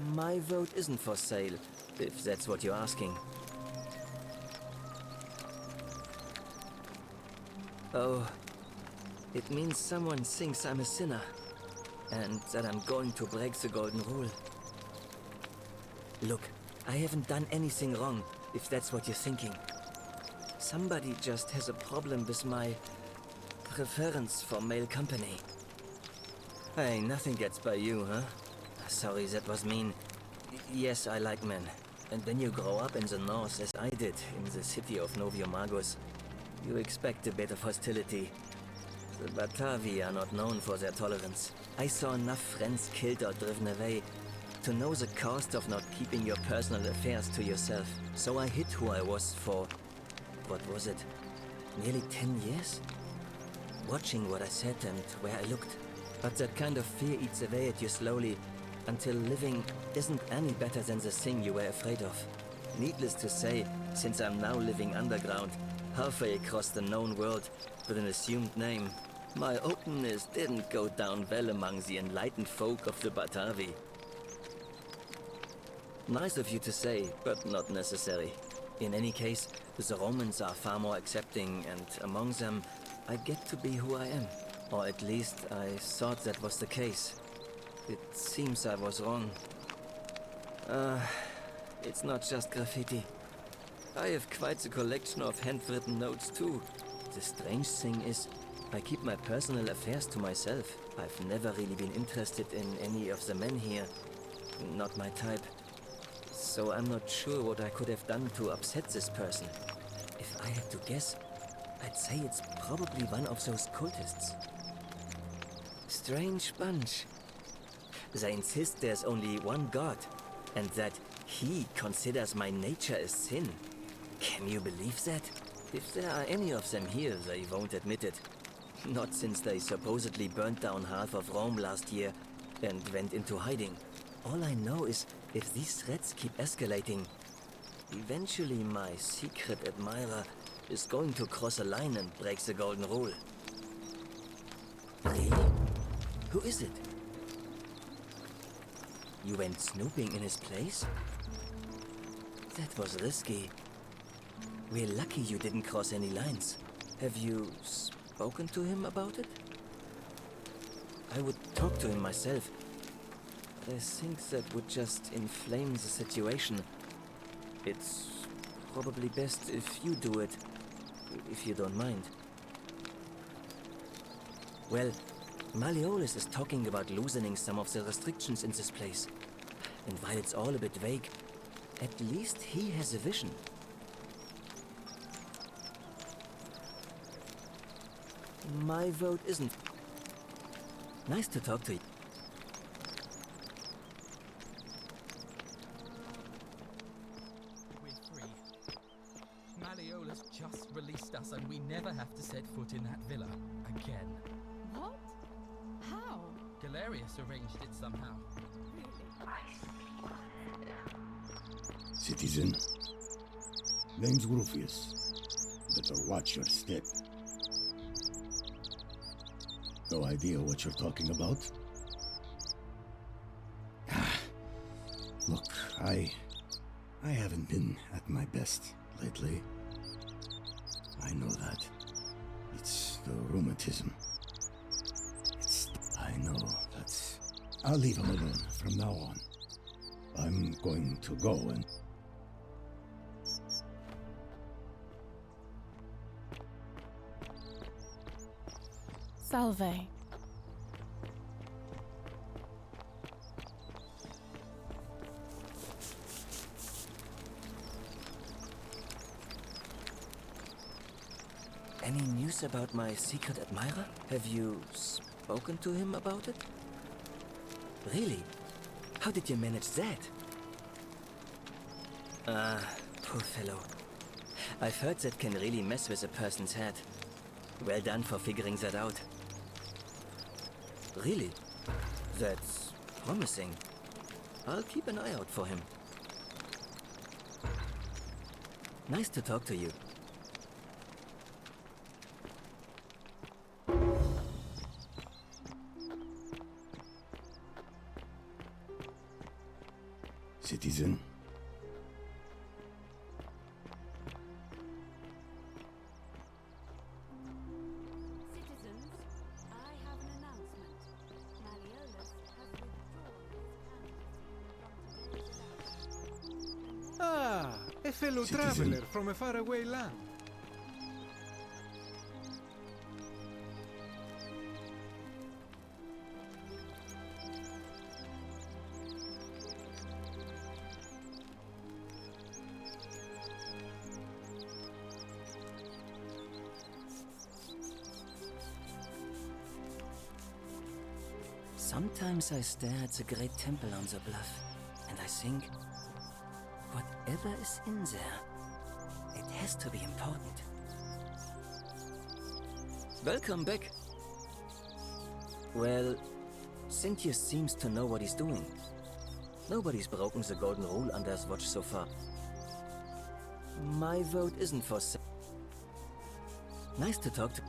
My vote isn't for sale, if that's what you're asking. Oh, it means someone thinks I'm a sinner, and that I'm going to break the golden rule. Look, I haven't done anything wrong, if that's what you're thinking. Somebody just has a problem with my preference for male company. Hey, nothing gets by you, huh? Sorry, that was mean. Yes, I like men. And when you grow up in the north, as I did, in the city of Noviomagus, you expect a bit of hostility. The Batavi are not known for their tolerance. I saw enough friends killed or driven away to know the cost of not keeping your personal affairs to yourself. So I hid who I was for, what was it, nearly 10 years? Watching what I said and where I looked. But that kind of fear eats away at you slowly, until living isn't any better than the thing you were afraid of. Needless to say, since I'm now living underground, halfway across the known world, with an assumed name, my openness didn't go down well among the enlightened folk of the Batavi. Nice of you to say, but not necessary. In any case, the Romans are far more accepting, and among them, I get to be who I am. Or at least, I thought that was the case. It seems I was wrong. It's not just graffiti. I have quite the collection of handwritten notes too. The strange thing is, I keep my personal affairs to myself. I've never really been interested in any of the men here. Not my type. So I'm not sure what I could have done to upset this person. If I had to guess, I'd say it's probably one of those cultists. Strange bunch. They insist there's only one god, and that he considers my nature a sin. Can you believe that? If there are any of them here, they won't admit it. Not since they supposedly burnt down half of Rome last year and went into hiding. All I know is, if these threats keep escalating, eventually my secret admirer is going to cross a line and break the golden rule. Really? Who is it? You went snooping in his place? That was risky. We're lucky you didn't cross any lines. Have you spoken to him about it? I would talk to him myself. But I think that would just inflame the situation. It's probably best if you do it, if you don't mind. Well, Malleolus is talking about loosening some of the restrictions in this place. And while it's all a bit vague, at least he has a vision. My vote isn't. Nice to talk to you. We're free. Malleolus just released us and we never have to set foot in that villa again. What? How? Galerius arranged it somehow. Citizen, name's Rufius. Better watch your step. No idea what you're talking about? Look, I haven't been at my best lately. I know that. It's the rheumatism. I know that's... I'll leave him alone from now on. I'm going to go and... Salve. Any news about my secret admirer? Have you spoken to him about it? Really? How did you manage that? Poor fellow. I've heard that can really mess with a person's head. Well done for figuring that out. Really? That's promising. I'll keep an eye out for him. Nice to talk to you. citizen. Citizens, I have an announcement. Malleolus has withdrawn his candidacy from today's election. Ah, a fellow Citizen. traveler from a faraway land. Sometimes I stare at the great temple on the bluff, and I think, whatever is in there, it has to be important. Welcome back. Well, Cynthius seems to know what he's doing. Nobody's broken the golden rule under his watch so far. My vote isn't for Nice to talk to.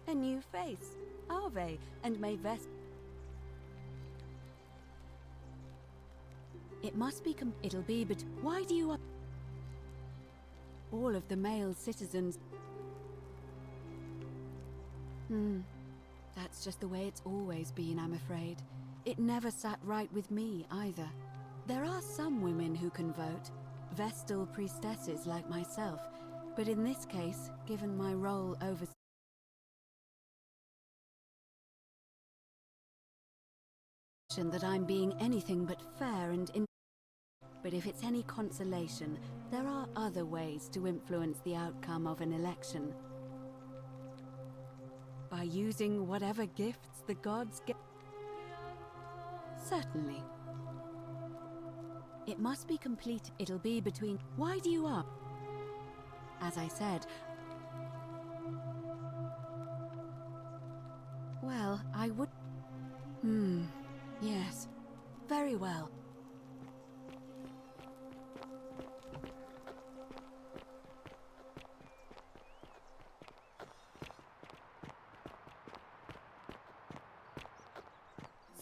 A new face, Ave, and may vest. It must be it'll be, but why do you all of the male citizens? That's just the way it's always been, I'm afraid. It never sat right with me, either. There are some women who can vote, Vestal priestesses like myself, but in this case, given my role over that I'm being anything but fair and but if it's any consolation, there are other ways to influence the outcome of an election. By using whatever gifts the gods give. Certainly. It must be complete. It'll be between. Why do you up? As I said. Well, I would. Yes. Very well.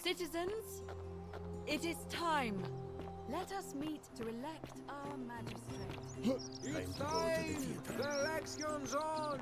Citizens, it is time. Let us meet to elect our magistrate. Time to go to the theater. The election's on!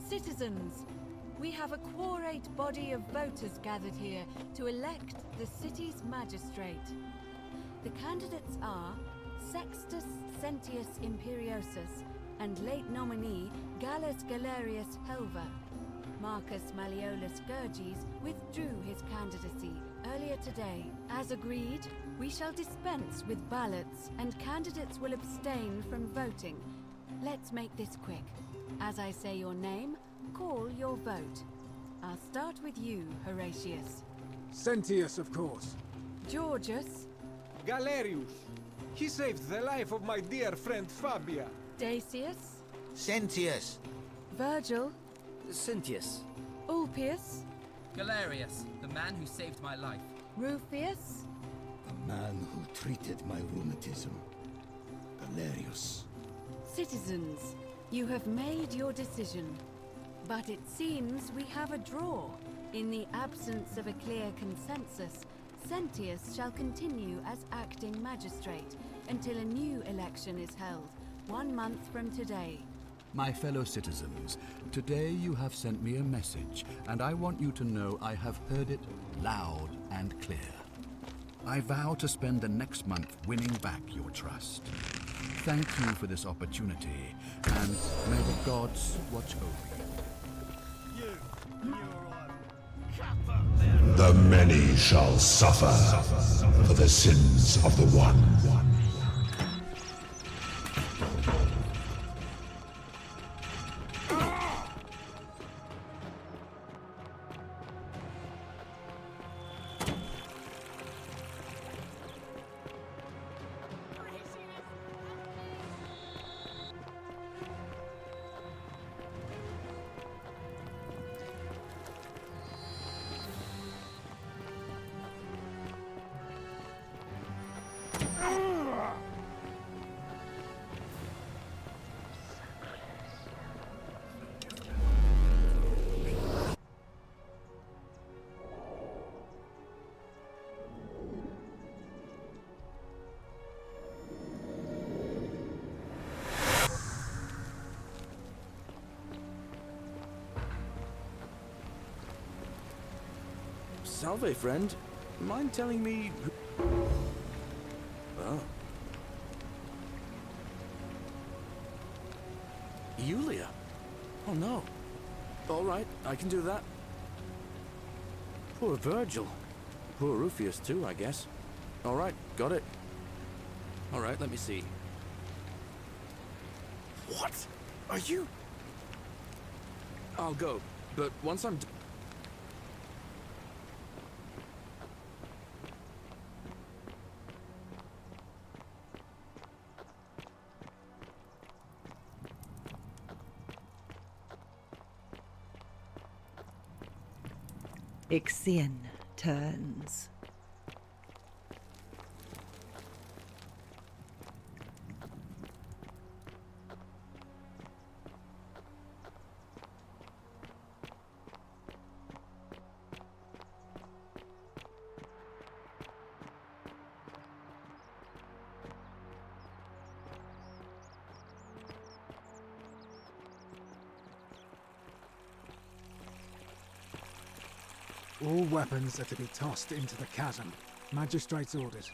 Citizens, we have a quorate body of voters gathered here to elect the city's magistrate. The candidates are Sextus Sentius Imperiosus and late nominee Gallus Galerius Helva. Marcus Malleolus Gurges withdrew his candidacy earlier today. As agreed, we shall dispense with ballots and candidates will abstain from voting. Let's make this quick. As I say your name, call your vote. I'll start with you, Horatius. Sentius, of course. Georgius, Galerius. He saved the life of my dear friend Fabia. Dacius, Sentius. Virgil, Cynthius. Ulpius, Galerius, the man who saved my life. Rufius, The man who treated my rheumatism. Galerius. Citizens, you have made your decision. But it seems we have a draw. In the absence of a clear consensus, Sentius shall continue as acting magistrate until a new election is held, 1 month from today. My fellow citizens, today you have sent me a message, and I want you to know I have heard it loud and clear. I vow to spend the next month winning back your trust. Thank you for this opportunity, and may the gods watch over you. The many shall suffer for the sins of the one. Salve, friend. Mind telling me who... Oh. Yulia? Oh no. Alright, I can do that. Poor Virgil. Poor Rufius too, I guess. Alright, got it. Alright, let me see. What? Are you... I'll go, but once I'm... Ixion turns. All weapons are to be tossed into the chasm. Magistrate's orders.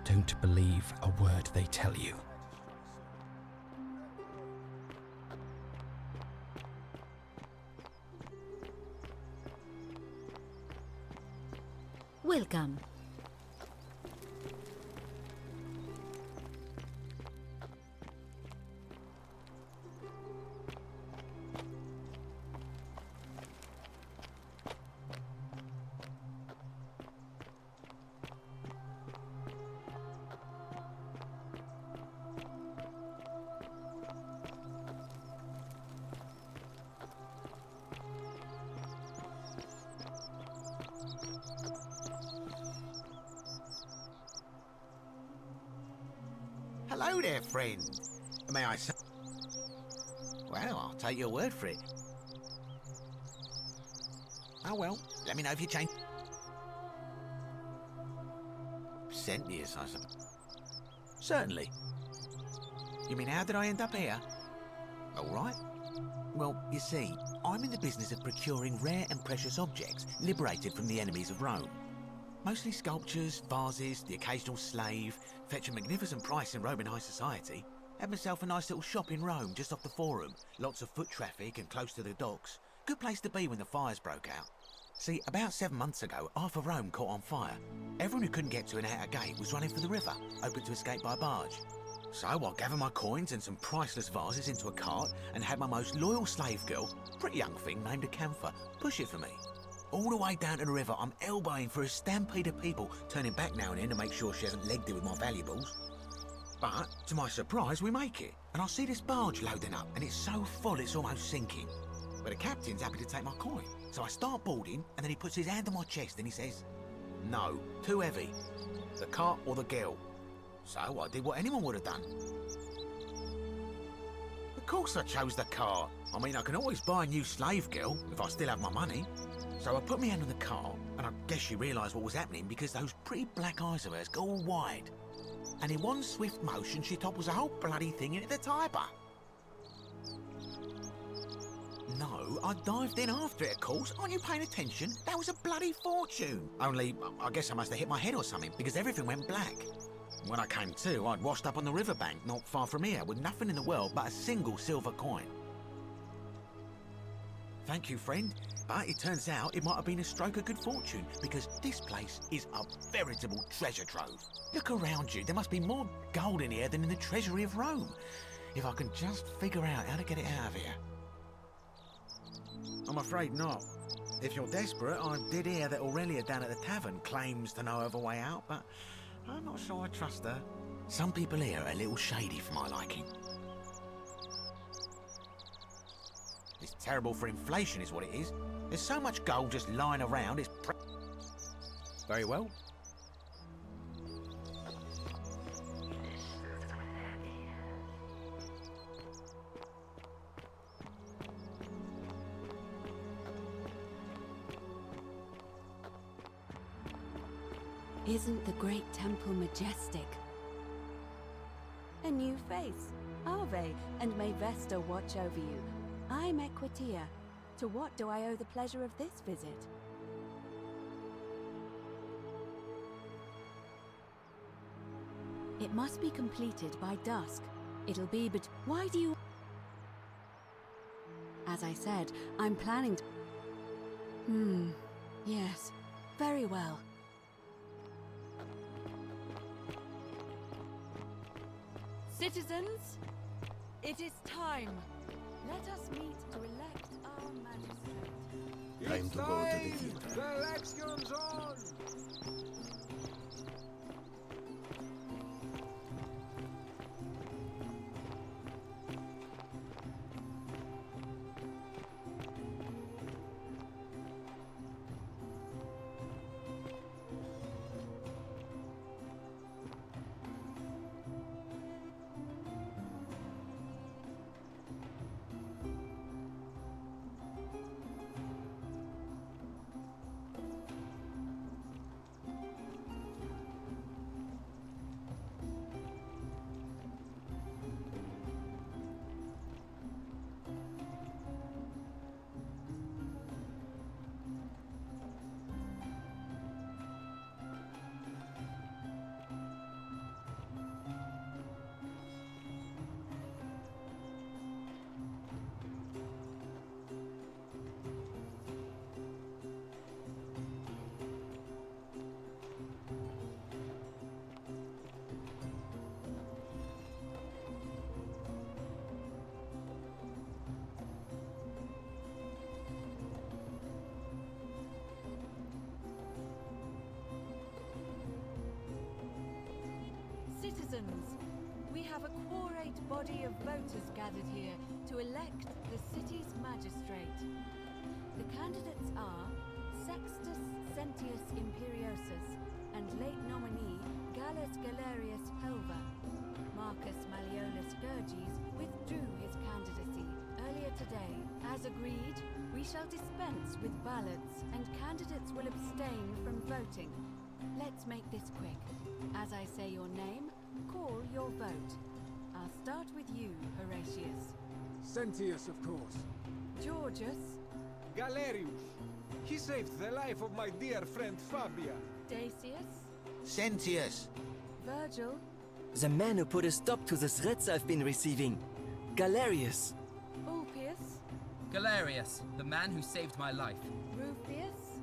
Don't believe a word they tell you. Welcome. Hello there, friend. May I say? Well, I'll take your word for it. Oh well, let me know if you change. Centius, I suppose. Certainly. You mean how did I end up here? All right. Well, you see, I'm in the business of procuring rare and precious objects liberated from the enemies of Rome. Mostly sculptures, vases, the occasional slave. Fetch a magnificent price in Roman high society. Had myself a nice little shop in Rome, just off the Forum. Lots of foot traffic and close to the docks. Good place to be when the fires broke out. See, about 7 months ago, half of Rome caught on fire. Everyone who couldn't get to an outer gate was running for the river, hoping to escape by barge. So I gathered my coins and some priceless vases into a cart and had my most loyal slave girl, pretty young thing named Acantha, push it for me. All the way down to the river, I'm elbowing for a stampede of people, turning back now and then to make sure she hasn't legged it with my valuables. But, to my surprise, we make it, and I see this barge loading up, and it's so full it's almost sinking. But the captain's happy to take my coin, so I start boarding, and then he puts his hand on my chest and he says, "No, too heavy. The cart or the girl." So I did what anyone would have done. Of course I chose the cart. I mean, I can always buy a new slave girl if I still have my money. So I put my hand on the cart, and I guess she realised what was happening because those pretty black eyes of hers go all wide. And in one swift motion, she topples the whole bloody thing into the Tiber. No, I dived in after it, of course. Aren't you paying attention? That was a bloody fortune. Only, I guess I must have hit my head or something, because everything went black. When I came to, I'd washed up on the riverbank, not far from here, with nothing in the world but a single silver coin. Thank you, friend. But it turns out it might have been a stroke of good fortune, because this place is a veritable treasure trove. Look around you. There must be more gold in here than in the treasury of Rome. If I can just figure out how to get it out of here. I'm afraid not. If you're desperate, I did hear that Aurelia down at the tavern claims to know of a way out, but I'm not sure I trust her. Some people here are a little shady for my liking. It's terrible for inflation is what it is. There's so much gold just lying around, it's very well. Isn't the great temple majestic? A new face. Ave, and may Vesta watch over you. I'm Equitia. To what do I owe the pleasure of this visit? It must be completed by dusk. It'll be but why do you... As I said, I'm planning to... Yes. Very well. Citizens, it is time. Let us meet to elect our magistrate. Time to go to the theater. The election's on! Citizens, we have a quorate body of voters gathered here to elect the city's magistrate. The candidates are Sextus Sentius Imperiosus and late nominee Gallus Galerius Helva. Marcus Malleolus Gurges withdrew his candidacy earlier today. As agreed, we shall dispense with ballots and candidates will abstain from voting. Let's make this quick. As I say your name, call your vote. I'll start with you, Horatius. Sentius, of course. Georgius. Galerius. He saved the life of my dear friend Fabia. Dacius. Sentius. Virgil. The man who put a stop to the threats I've been receiving. Galerius. Ulpius. Galerius, the man who saved my life. Rufius.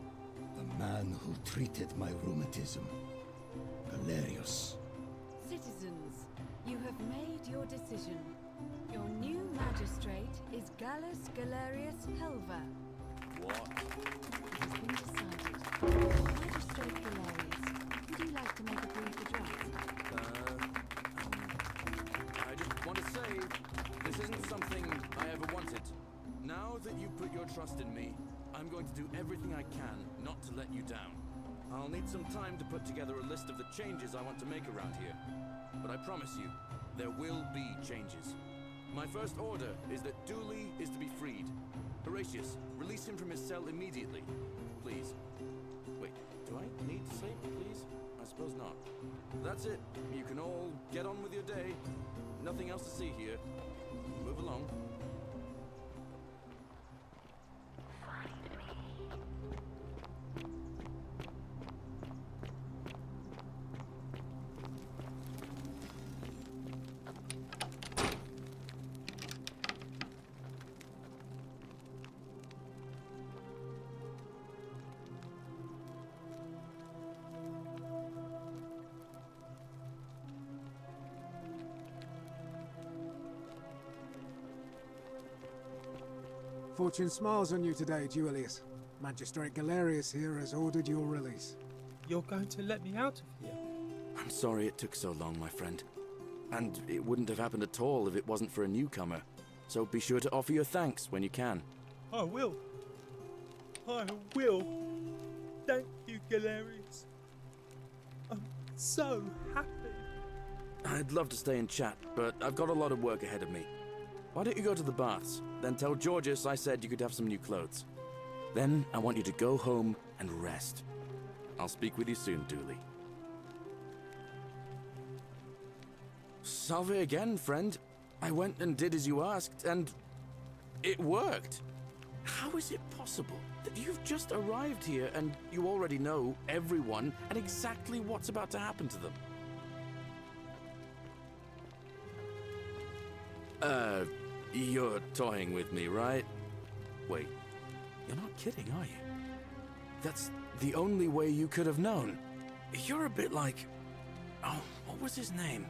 The man who treated my rheumatism. Galerius. Citizens, you have made your decision. Your new magistrate is Gallus Galerius Helva. What? It has been decided. Magistrate Galerius, would you like to make a brief address? I just want to say, this isn't something I ever wanted. Now that you put your trust in me, I'm going to do everything I can not to let you down. I'll need some time to put together a list of the changes I want to make around here. But I promise you, there will be changes. My first order is that Dooley is to be freed. Horatius, release him from his cell immediately. Please. Wait, do I need to say please? I suppose not. That's it. You can all get on with your day. Nothing else to see here. Move along. Fortune smiles on you today, Julius. Magistrate Galerius here has ordered your release. You're going to let me out of here? I'm sorry it took so long, my friend. And it wouldn't have happened at all if it wasn't for a newcomer. So be sure to offer your thanks when you can. I will. I will. Thank you, Galerius. I'm so happy. I'd love to stay and chat, but I've got a lot of work ahead of me. Why don't you go to the baths? Then tell Georgius I said you could have some new clothes. Then I want you to go home and rest. I'll speak with you soon, Dooley. Salve again, friend. I went and did as you asked, and it worked. How is it possible that you've just arrived here and you already know everyone and exactly what's about to happen to them? You're toying with me, right? Wait, you're not kidding, are you? That's the only way you could have known. You're a bit like... Oh, what was his name?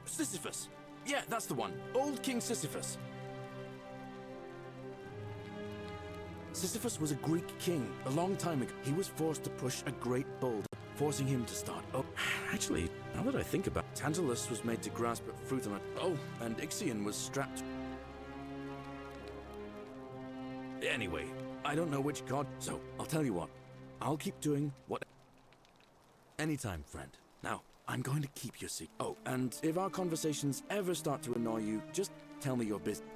Sisyphus. Yeah, that's the one. Old King Sisyphus. Sisyphus was a Greek king a long time ago. He was forced to push a great boulder, forcing him to start up. Actually, now that I think about it, Tantalus was made to grasp at fruit on a... Oh, and Ixion was strapped... Anyway, I don't know which god, so I'll tell you what. I'll keep doing what... Anytime, friend. Now, I'm going to keep your secret. Oh, and if our conversations ever start to annoy you, just tell me your business.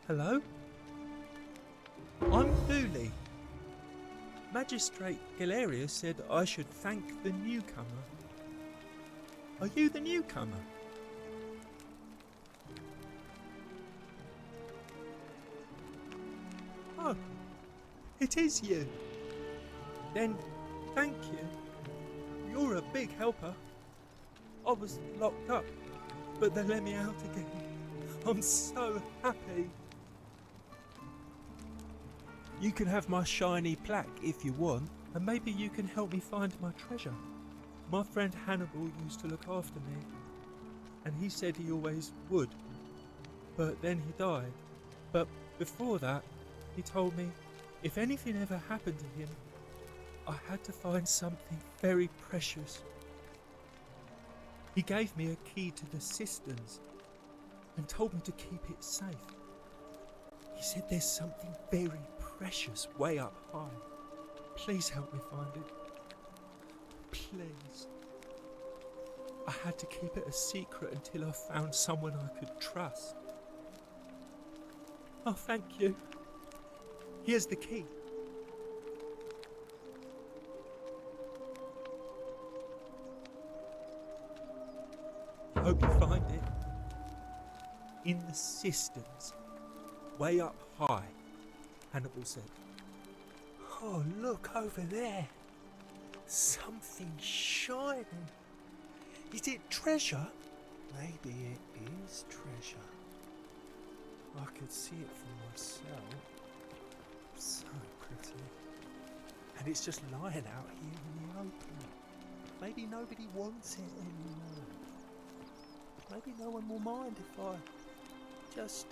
Hello? I'm Dooley. Magistrate Galerius said I should thank the newcomer. Are you the newcomer? Oh, it is you. Then, thank you. You're a big helper. I was locked up, but they let me out again. I'm so happy. You can have my shiny plaque if you want, and maybe you can help me find my treasure. My friend Hannibal used to look after me, and he said he always would, but then he died. But before that, he told me if anything ever happened to him, I had to find something very precious. He gave me a key to the cisterns and told me to keep it safe. He said there's something very precious way up high. Please help me find it. Please. I had to keep it a secret until I found someone I could trust. Oh, thank you. Here's the key. I hope you find it. In the cisterns, way up high, Hannibal said. Oh, look over there. Something shining. Is it treasure? Maybe it is treasure. I could see it for myself. So pretty. And it's just lying out here in the open. Maybe nobody wants it anymore. Maybe no one will mind if I just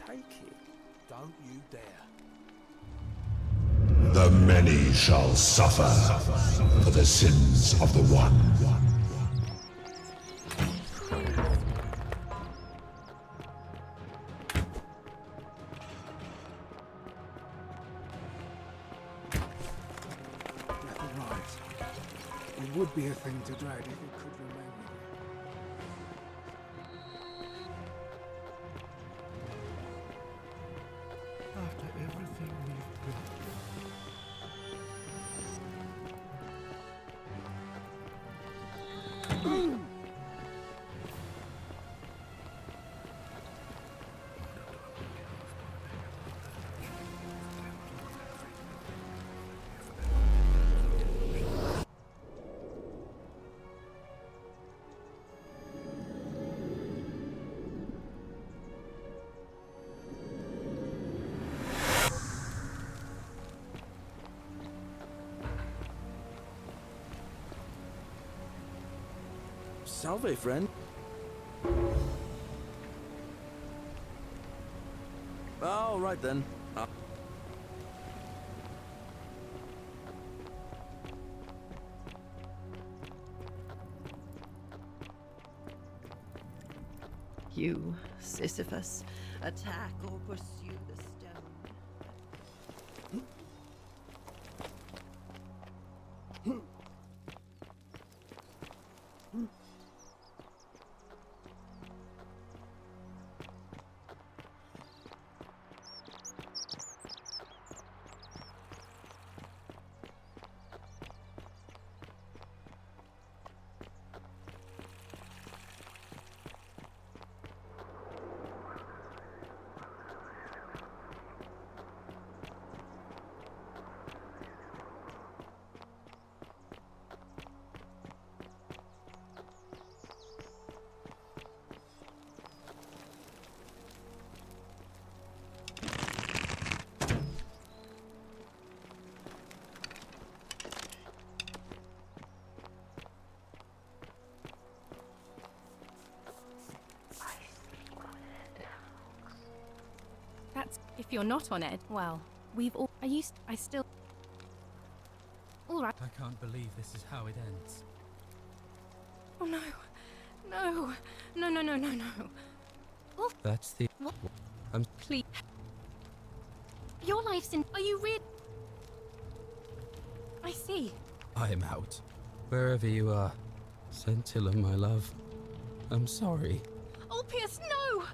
take it. Don't you dare. The many shall suffer for the sins of the one. Death arrives. It would be a thing to dread if it could remain with you. After everything we've been Salve, friend. All right then. You, Sisyphus, attack or pursue the stone. That's... If you're not on edge, well, we've all... I still... Alright. I can't believe this is how it ends. Oh no. No. No, no, no, no, no. Oh, That's the... what? I'm... Please. Your life's in... Are you real? I see. I am out. Wherever you are. Scintilla, my love. I'm sorry. Oh, Pierce, no!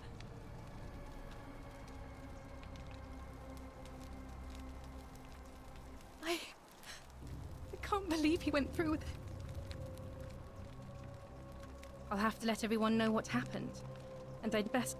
I can't believe he went through with it. I'll have to let everyone know what happened. And I'd best...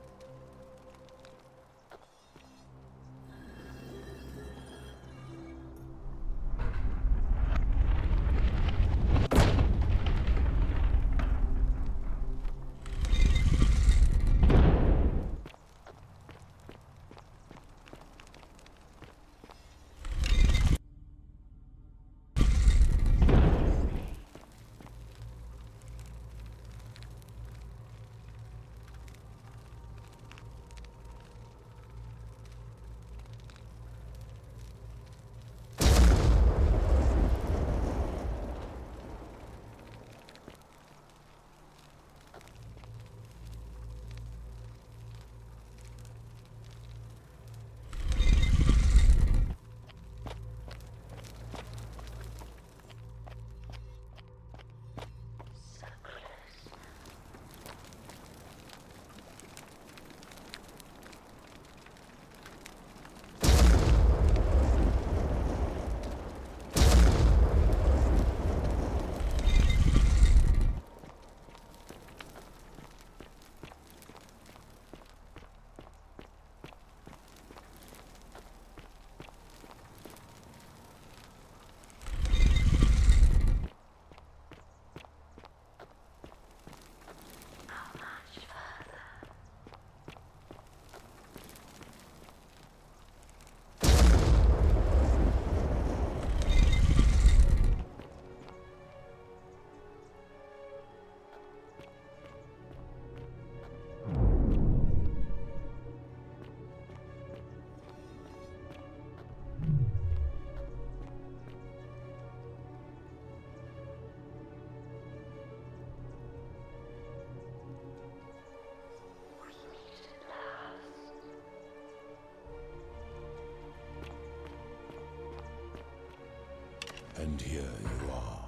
And here you are.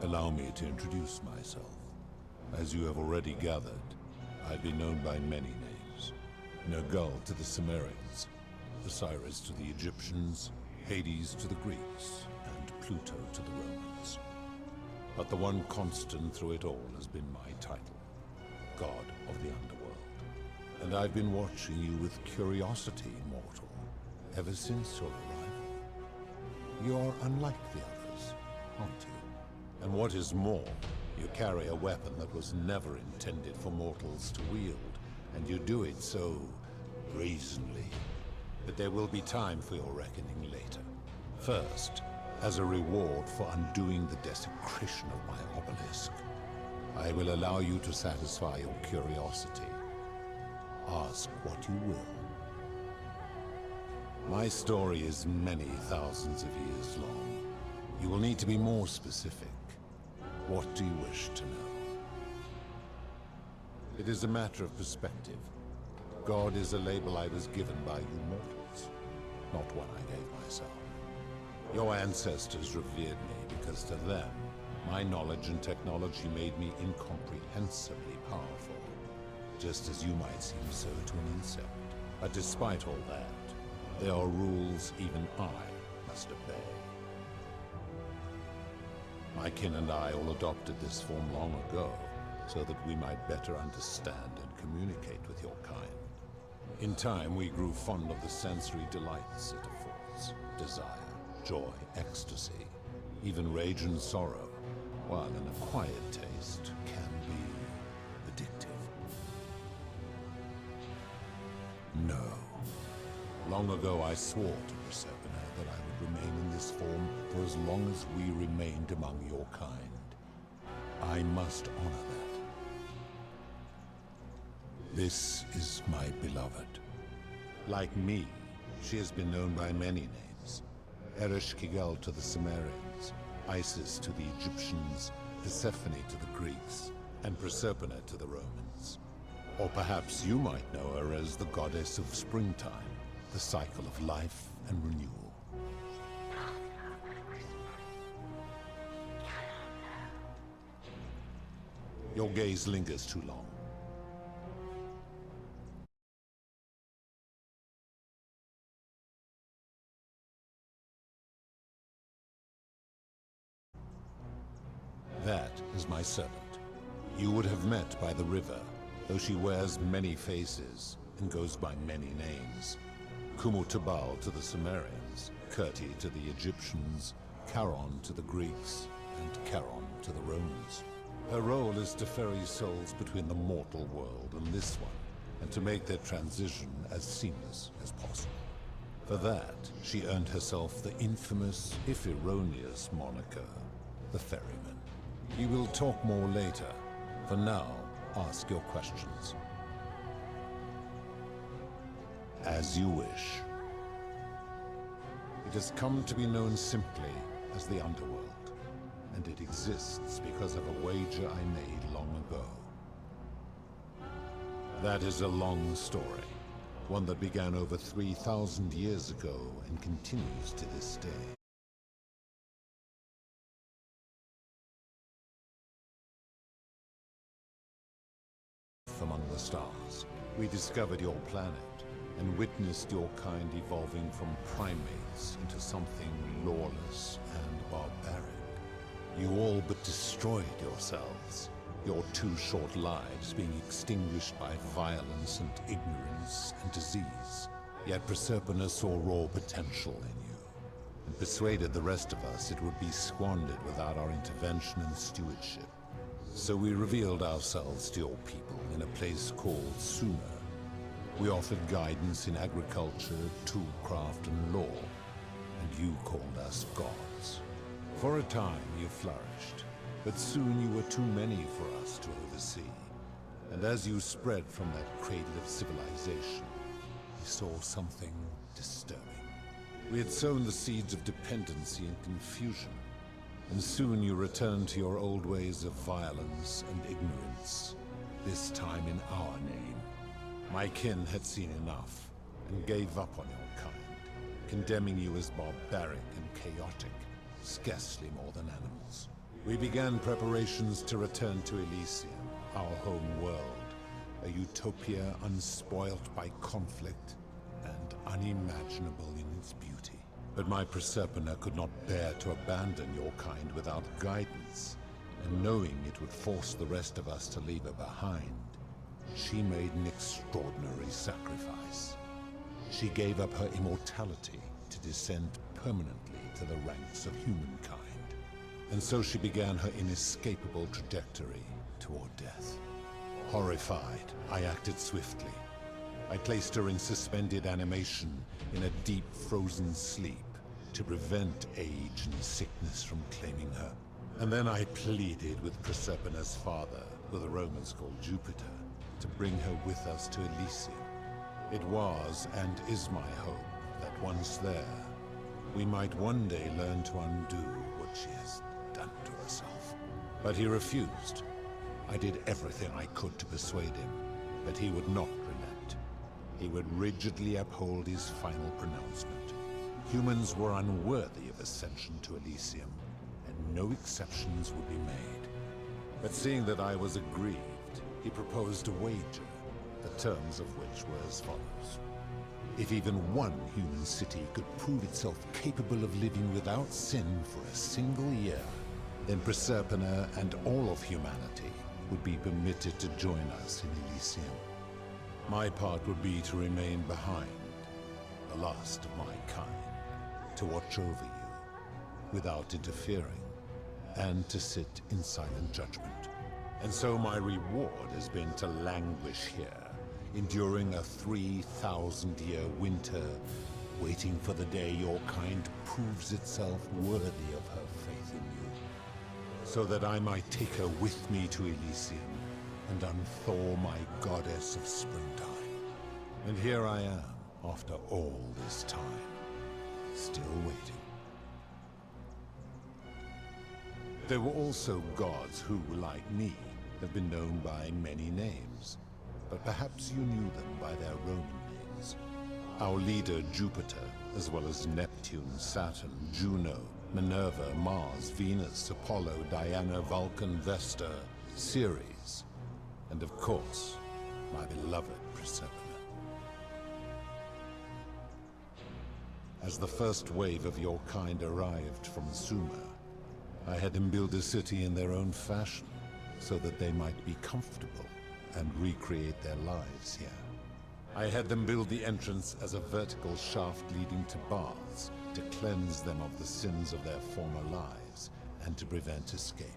Allow me to introduce myself. As you have already gathered, I've been known by many names. Nergal to the Sumerians, Osiris to the Egyptians, Hades to the Greeks, and Pluto to the Romans. But the one constant through it all has been my title, God of the Underworld. And I've been watching you with curiosity, mortal, ever since your arrival. You are unlike the others, aren't you? And what is more, you carry a weapon that was never intended for mortals to wield, and you do it so brazenly that there will be time for your reckoning later. First, as a reward for undoing the desecration of my obelisk, I will allow you to satisfy your curiosity. Ask what you will. My story is many thousands of years long. You will need to be more specific. What do you wish to know? It is a matter of perspective. God is a label I was given by you mortals, not one I gave myself. Your ancestors revered me because to them, my knowledge and technology made me incomprehensibly powerful, just as you might seem so to an insect. But despite all that, there are rules even I must obey. My kin and I all adopted this form long ago, so that we might better understand and communicate with your kind. In time, we grew fond of the sensory delights it affords. Desire, joy, ecstasy, even rage and sorrow, while an acquired taste can be addictive. No. Long ago I swore to Persephone that I would remain in this form for as long as we remained among your kind. I must honor that. This is my beloved. Like me, She has been known by many names. Ereshkigal to the Sumerians, Isis to the Egyptians, Persephone to the Greeks, and Proserpina to the Romans. Or perhaps you might know her as the goddess of springtime, the cycle of life and renewal. Your gaze lingers too long. That is my servant. You would have met by the river, though she wears many faces and goes by many names. Kumutabal to the Sumerians, Kirti to the Egyptians, Charon to the Greeks, and Charon to the Romans. Her role is to ferry souls between the mortal world and this one, and to make their transition as seamless as possible. For that, she earned herself the infamous, if erroneous, moniker, the Ferryman. We will talk more later. For now, ask your questions. As you wish. It has come to be known simply as the Underworld, and it exists because of a wager I made long ago. That is a long story, one that began over 3,000 years ago and continues to this day. Among the stars, we discovered your planet and witnessed your kind evolving from primates into something lawless and barbaric. You all but destroyed yourselves, your 2 short lives being extinguished by violence and ignorance and disease. Yet Proserpina saw raw potential in you, and persuaded the rest of us it would be squandered without our intervention and stewardship. So we revealed ourselves to your people in a place called Sumer. We offered guidance in agriculture, toolcraft, and law, and you called us gods. For a time you flourished, but soon you were too many for us to oversee. And as you spread from that cradle of civilization, we saw something disturbing. We had sown the seeds of dependency and confusion, and soon you returned to your old ways of violence and ignorance, this time in our name. My kin had seen enough, and gave up on your kind, condemning you as barbaric and chaotic, scarcely more than animals. We began preparations to return to Elysium, our home world, a utopia unspoilt by conflict and unimaginable in its beauty. But my Proserpina could not bear to abandon your kind without guidance, and knowing it would force the rest of us to leave her behind, she made an extraordinary sacrifice. She gave up her immortality to descend permanently to the ranks of humankind. And so she began her inescapable trajectory toward death. Horrified, I acted swiftly. I placed her in suspended animation in a deep frozen sleep to prevent age and sickness from claiming her. And then I pleaded with Proserpina's father, who the Romans called Jupiter, to bring her with us to Elysium. It was and is my hope that once there, we might one day learn to undo what she has done to herself. But he refused. I did everything I could to persuade him, but he would not relent. He would rigidly uphold his final pronouncement. Humans were unworthy of ascension to Elysium, and no exceptions would be made. But seeing that I was aggrieved, he proposed a wager, the terms of which were as follows. If even one human city could prove itself capable of living without sin for a single year, then Proserpina and all of humanity would be permitted to join us in Elysium. My part would be to remain behind, the last of my kind, to watch over you, without interfering, and to sit in silent judgment. And so my reward has been to languish here, enduring a 3,000-year winter, waiting for the day your kind proves itself worthy of her faith in you, so that I might take her with me to Elysium and unthaw my goddess of springtime. And here I am, After all this time, still waiting. There were also gods who, like me, have been known by many names, but perhaps you knew them by their Roman names. Our leader, Jupiter, as well as Neptune, Saturn, Juno, Minerva, Mars, Venus, Apollo, Diana, Vulcan, Vesta, Ceres, and of course, my beloved Persephone. As the first wave of your kind arrived from Sumer, I had them build a city in their own fashion, so that they might be comfortable and recreate their lives here. I had them build the entrance as a vertical shaft leading to baths, to cleanse them of the sins of their former lives, and to prevent escape.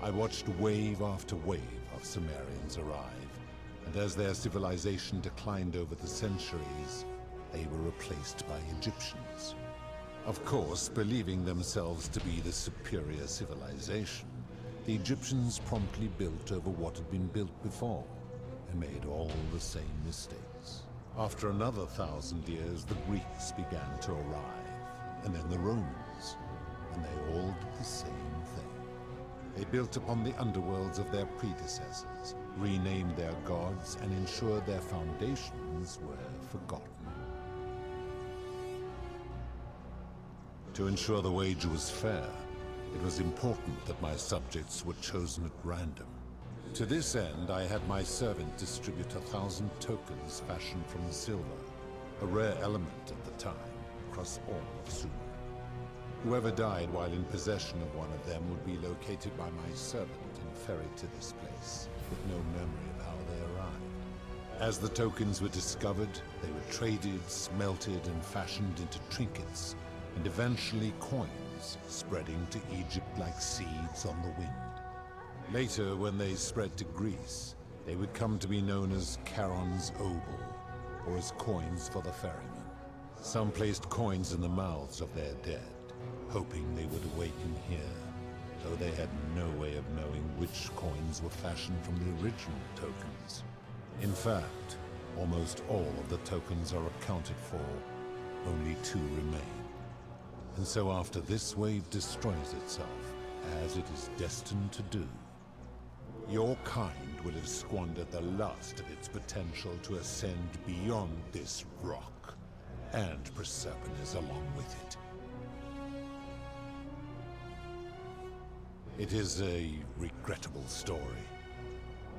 I watched wave after wave of Sumerians arrive, and as their civilization declined over the centuries, they were replaced by Egyptians. Of course, believing themselves to be the superior civilization, the Egyptians promptly built over what had been built before, and made all the same mistakes. After another 1,000 years, the Greeks began to arrive, and then the Romans, and they all did the same thing. They built upon the underworlds of their predecessors, renamed their gods, and ensured their foundations were forgotten. To ensure the wager was fair, it was important that my subjects were chosen at random. To this end, I had my servant distribute 1,000 tokens fashioned from silver, a rare element at the time, across all of Sumer. Whoever died while in possession of one of them would be located by my servant and ferried to this place, with no memory of how they arrived. As the tokens were discovered, they were traded, smelted, and fashioned into trinkets, and eventually coins, spreading to Egypt like seeds on the wind. Later, when they spread to Greece, they would come to be known as Charon's obol, or as coins for the ferryman. Some placed coins in the mouths of their dead, hoping they would awaken here, though they had no way of knowing which coins were fashioned from the original tokens. In fact, almost all of the tokens are accounted for, only 2 remain. And so after this wave destroys itself, as it is destined to do, your kind will have squandered the last of its potential to ascend beyond this rock, and Persephone is along with it. It is a regrettable story.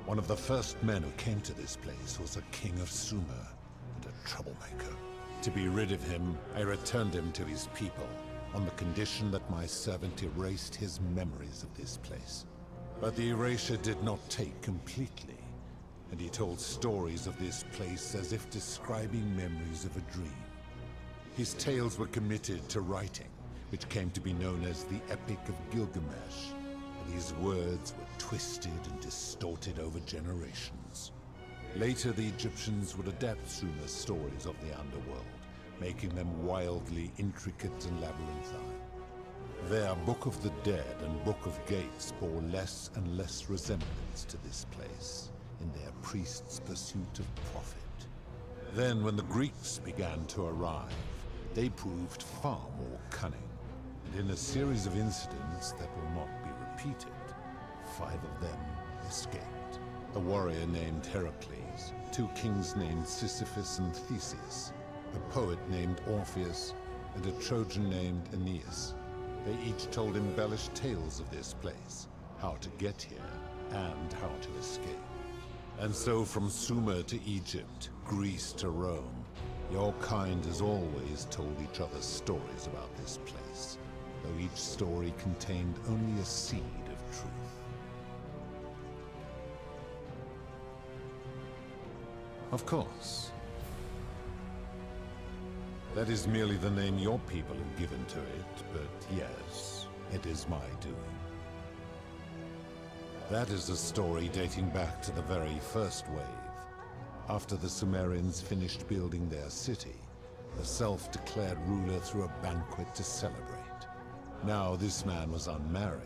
One of the first men who came to this place was a king of Sumer, and a troublemaker. To be rid of him, I returned him to his people, on the condition that my servant erased his memories of this place. But the erasure did not take completely, and he told stories of this place as if describing memories of a dream. His tales were committed to writing, which came to be known as the Epic of Gilgamesh, and his words were twisted and distorted over generations. Later, the Egyptians would adapt Sumer's stories of the underworld, making them wildly intricate and labyrinthine. Their Book of the Dead and Book of Gates bore less and less resemblance to this place in their priests' pursuit of profit. Then, when the Greeks began to arrive, they proved far more cunning, and in a series of incidents that will not be repeated, 5 of them escaped. A warrior named Heracles, 2 kings named Sisyphus and Theseus, a poet named Orpheus, and a Trojan named Aeneas. They each told embellished tales of this place, how to get here, and how to escape. And so from Sumer to Egypt, Greece to Rome, your kind has always told each other stories about this place, though each story contained only a seed of truth. Of course, that is merely the name your people have given to it, but yes, it is my doing. That is a story dating back to the very first wave. After the Sumerians finished building their city, the self-declared ruler threw a banquet to celebrate. Now this man was unmarried,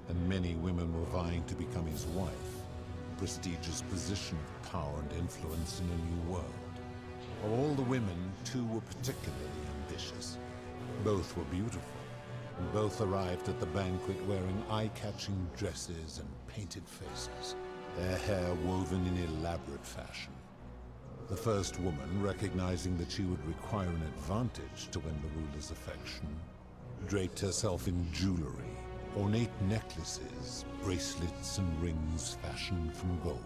and many women were vying to become his wife, a prestigious position of power and influence in a new world. Of all the women, two were particularly ambitious. Both were beautiful, and both arrived at the banquet wearing eye-catching dresses and painted faces, their hair woven in elaborate fashion. The first woman, recognizing that she would require an advantage to win the ruler's affection, draped herself in jewelry, ornate necklaces, bracelets, and rings fashioned from gold.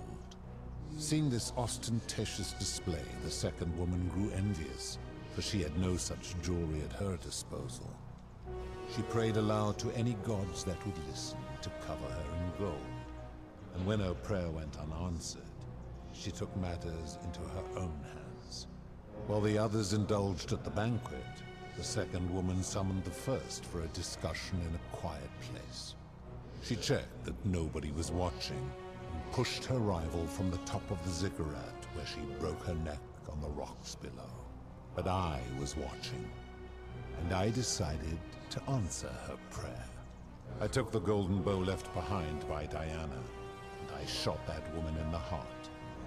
Seeing this ostentatious display, the second woman grew envious, for she had no such jewelry at her disposal. She prayed aloud to any gods that would listen to cover her in gold, and when her prayer went unanswered, she took matters into her own hands. While the others indulged at the banquet, the second woman summoned the first for a discussion in a quiet place. She checked that nobody was watching, and pushed her rival from the top of the ziggurat, where she broke her neck on the rocks below. But I was watching, and I decided to answer her prayer. I took the golden bow left behind by Diana, and I shot that woman in the heart,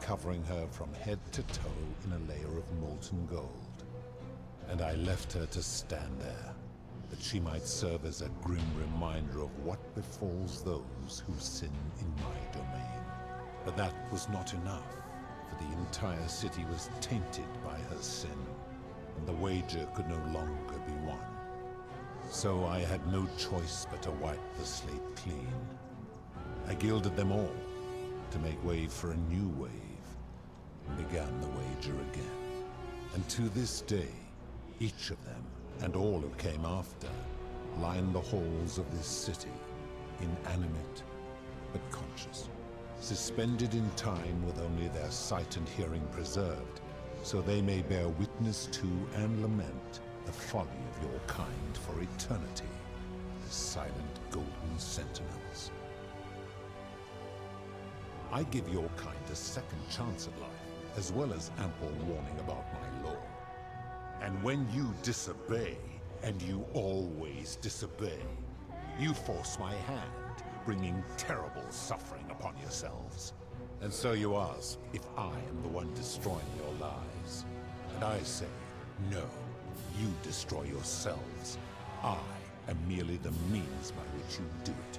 covering her from head to toe in a layer of molten gold. And I left her to stand there, that she might serve as a grim reminder of what befalls those who sin in my domain. But that was not enough, for the entire city was tainted by her sin, and the wager could no longer be won. So I had no choice but to wipe the slate clean. I gilded them all, to make way for a new wave, and began the wager again. And to this day, each of them, and all who came after, line the halls of this city, inanimate but conscious, suspended in time with only their sight and hearing preserved, so they may bear witness to and lament the folly of your kind for eternity, the silent golden sentinels. I give your kind a second chance at life, as well as ample warning about my law. And when you disobey, and you always disobey, you force my hand, bringing terrible suffering upon yourselves. And so you ask if I am the one destroying your lives. And I say, no, you destroy yourselves. I am merely the means by which you do it.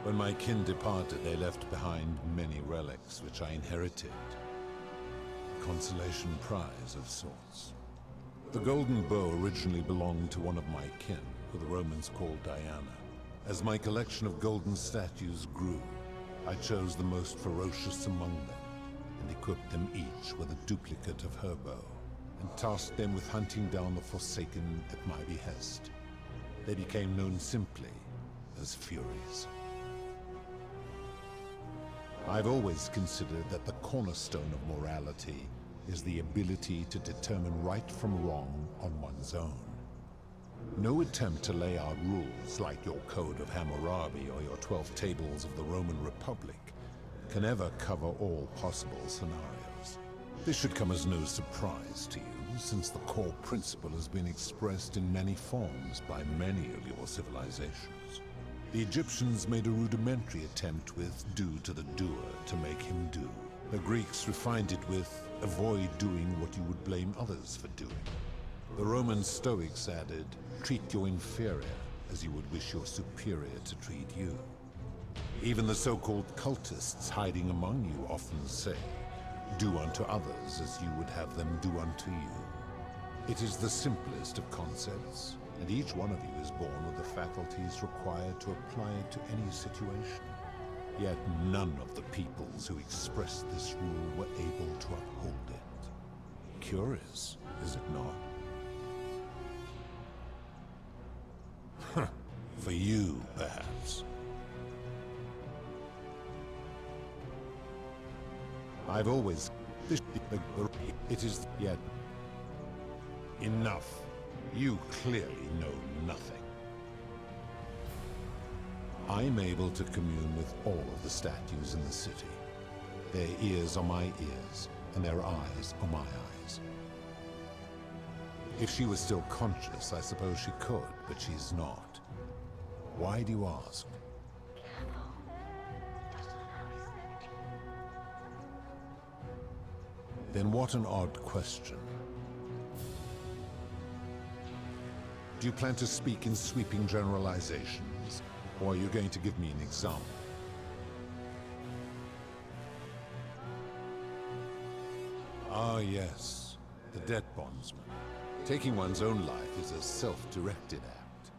When my kin departed, they left behind many relics which I inherited. A consolation prize of sorts. The golden bow originally belonged to one of my kin, who the Romans called Diana. As my collection of golden statues grew, I chose the most ferocious among them, and equipped them each with a duplicate of her bow, and tasked them with hunting down the Forsaken at my behest. They became known simply as Furies. I've always considered that the cornerstone of morality is the ability to determine right from wrong on one's own. No attempt to lay out rules like your Code of Hammurabi or your 12 Tables of the Roman Republic can ever cover all possible scenarios. This should come as no surprise to you, since the core principle has been expressed in many forms by many of your civilizations. The Egyptians made a rudimentary attempt with do to the doer to make him do. The Greeks refined it with avoid doing what you would blame others for doing. The Roman Stoics added, treat your inferior as you would wish your superior to treat you. Even the so-called cultists hiding among you often say, do unto others as you would have them do unto you. It is the simplest of concepts, and each one of you is born with the faculties required to apply it to any situation. Yet none of the peoples who expressed this rule were able to uphold it. Curious, is it not? For you, perhaps. I've always... It is yet... Enough. You clearly know nothing. I'm able to commune with all of the statues in the city. Their ears are my ears, and their eyes are my eyes. If she was still conscious, I suppose she could, but she's not. Why do you ask? Then what an odd question. Do you plan to speak in sweeping generalizations, or are you going to give me an example? Ah, yes, the debt bondsman. Taking one's own life is a self-directed act.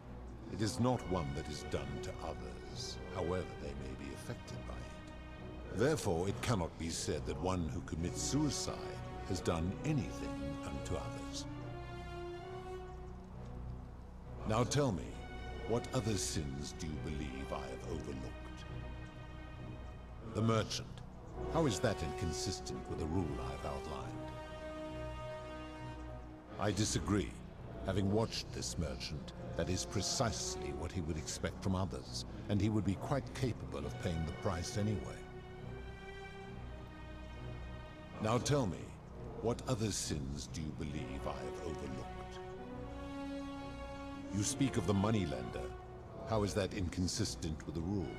It is not one that is done to others, however they may be affected by it. Therefore, it cannot be said that one who commits suicide has done anything unto others. Now tell me, what other sins do you believe I have overlooked? The merchant. How is that inconsistent with the rule I've outlined? I disagree. Having watched this merchant, that is precisely what he would expect from others, and he would be quite capable of paying the price anyway. Now tell me, what other sins do you believe I have overlooked? You speak of the moneylender. How is that inconsistent with the rule?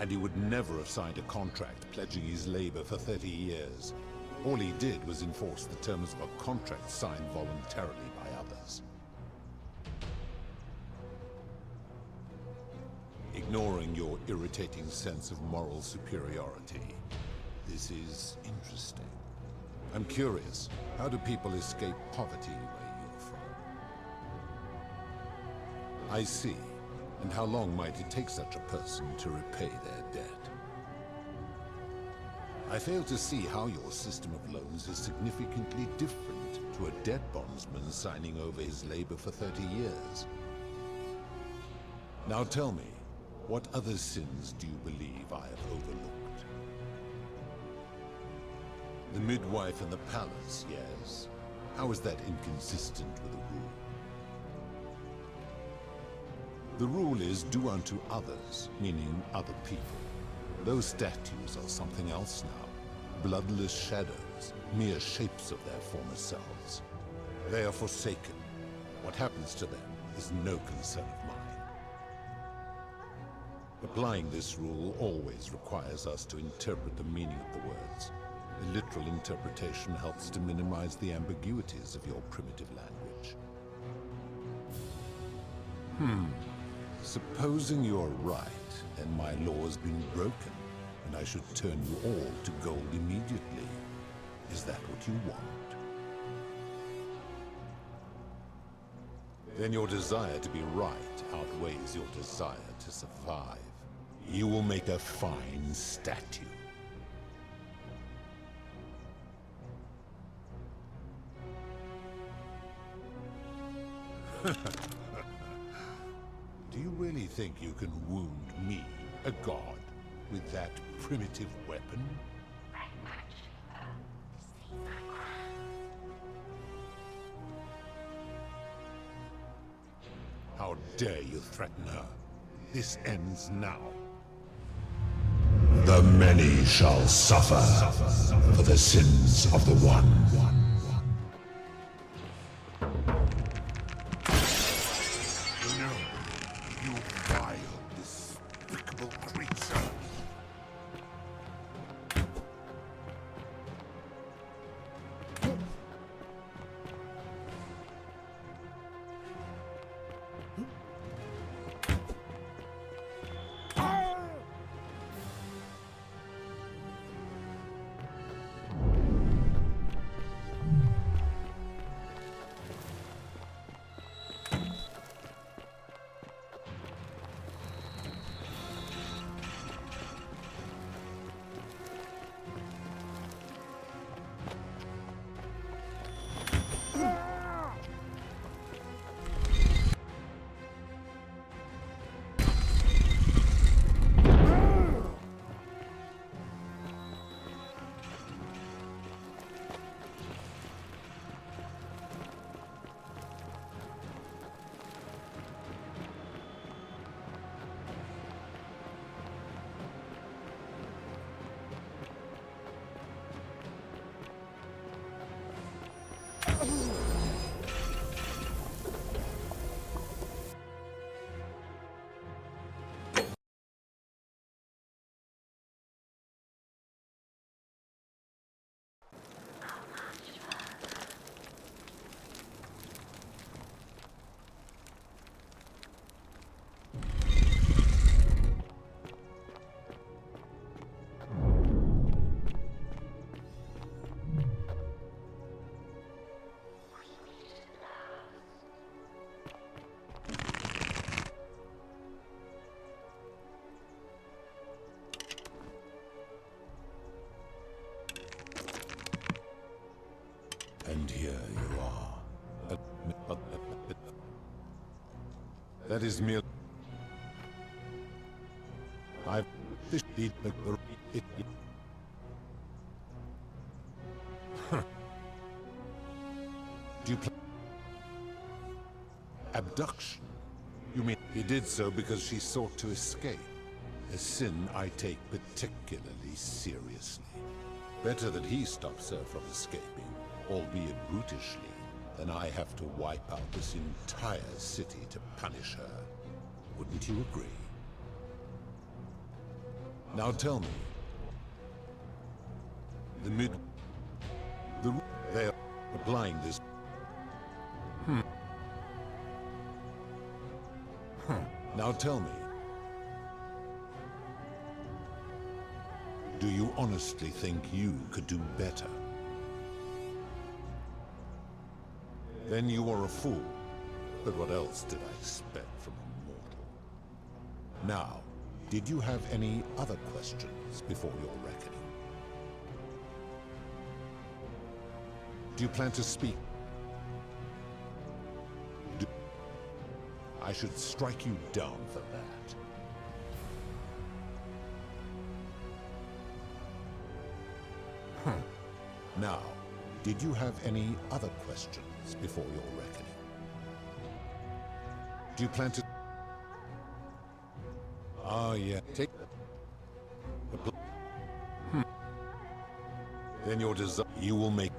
And he would never have signed a contract pledging his labor for 30 years. All he did was enforce the terms of a contract signed voluntarily by others. Ignoring your irritating sense of moral superiority, this is interesting. I'm curious, how do people escape poverty where you're from? I see. And how long might it take such a person to repay their debt? I fail to see how your system of loans is significantly different to a debt bondsman signing over his labor for 30 years. Now tell me, what other sins do you believe I have overlooked? The midwife and the palace, yes. How is that inconsistent with the rule? The rule is do unto others, meaning other people. Those statues are something else now. Bloodless shadows, mere shapes of their former selves. They are forsaken. What happens to them is no concern of mine. Applying this rule always requires us to interpret the meaning of the words. A literal interpretation helps to minimize the ambiguities of your primitive language. Supposing you're right, and my law has been broken, and I should turn you all to gold immediately. Is that what you want? Then your desire to be right outweighs your desire to survive. You will make a fine statue. Do you really think you can wound me, a god, with that primitive weapon? How dare you threaten her? This ends now. The many shall suffer for the sins of the one. No, you vile, despicable creature. And here you are. That is mere... I've... Do you plan... Abduction? You mean he did so because she sought to escape? A sin I take particularly seriously. Better that he stops her from escaping, albeit brutishly, than I have to wipe out this entire city to punish her. Wouldn't you agree? Now tell me. They are applying this... Now tell me. Do you honestly think you could do better? Then you are a fool. But what else did I expect from a mortal? Now, did you have any other questions before your reckoning? Do you plan to speak? I should strike you down for that. Now, did you have any other questions before your reckoning? Do you plan to... Ah, yeah. Take... Then your desire... You will make...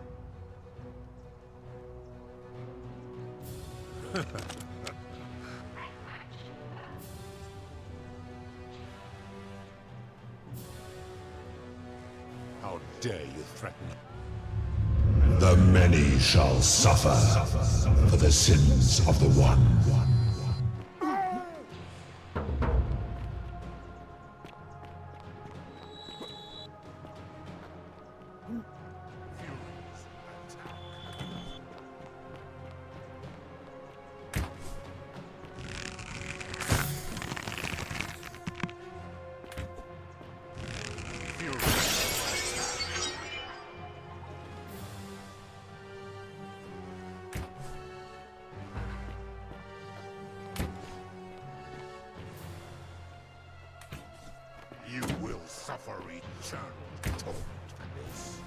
How dare you threaten? The many shall suffer for the sins of the one. You will suffer eternal torment for this.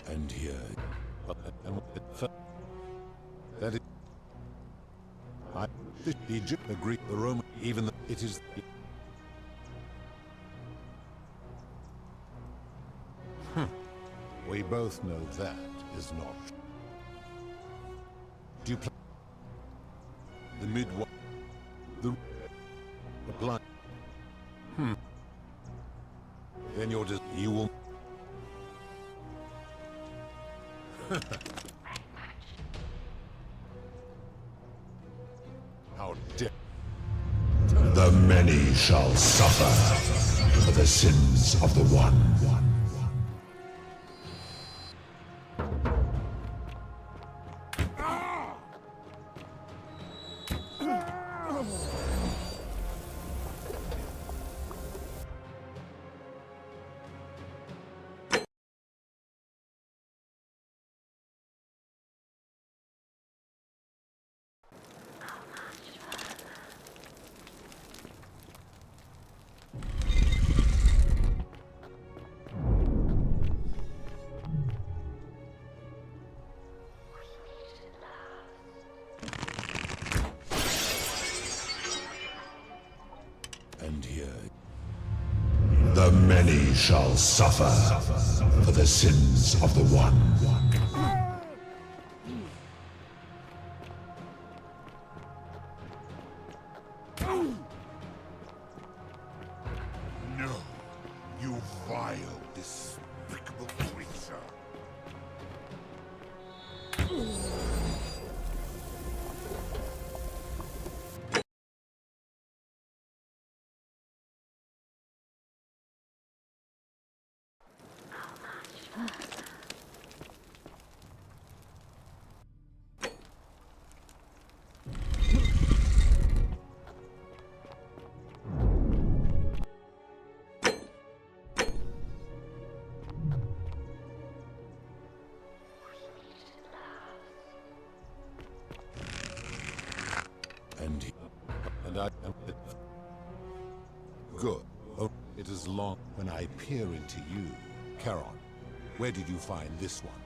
And here... That is... The Egypt, the Greek, the Roman, even the... It is... We both know that is not... Do you plan... The midwife... The blind... Then you're just... You will... How dare... The many shall suffer for the sins of the one. many shall suffer for the sins of the one. No, you vile, despicable creature. Good. Oh, it is long when I peer into you. Charon, where did you find this one?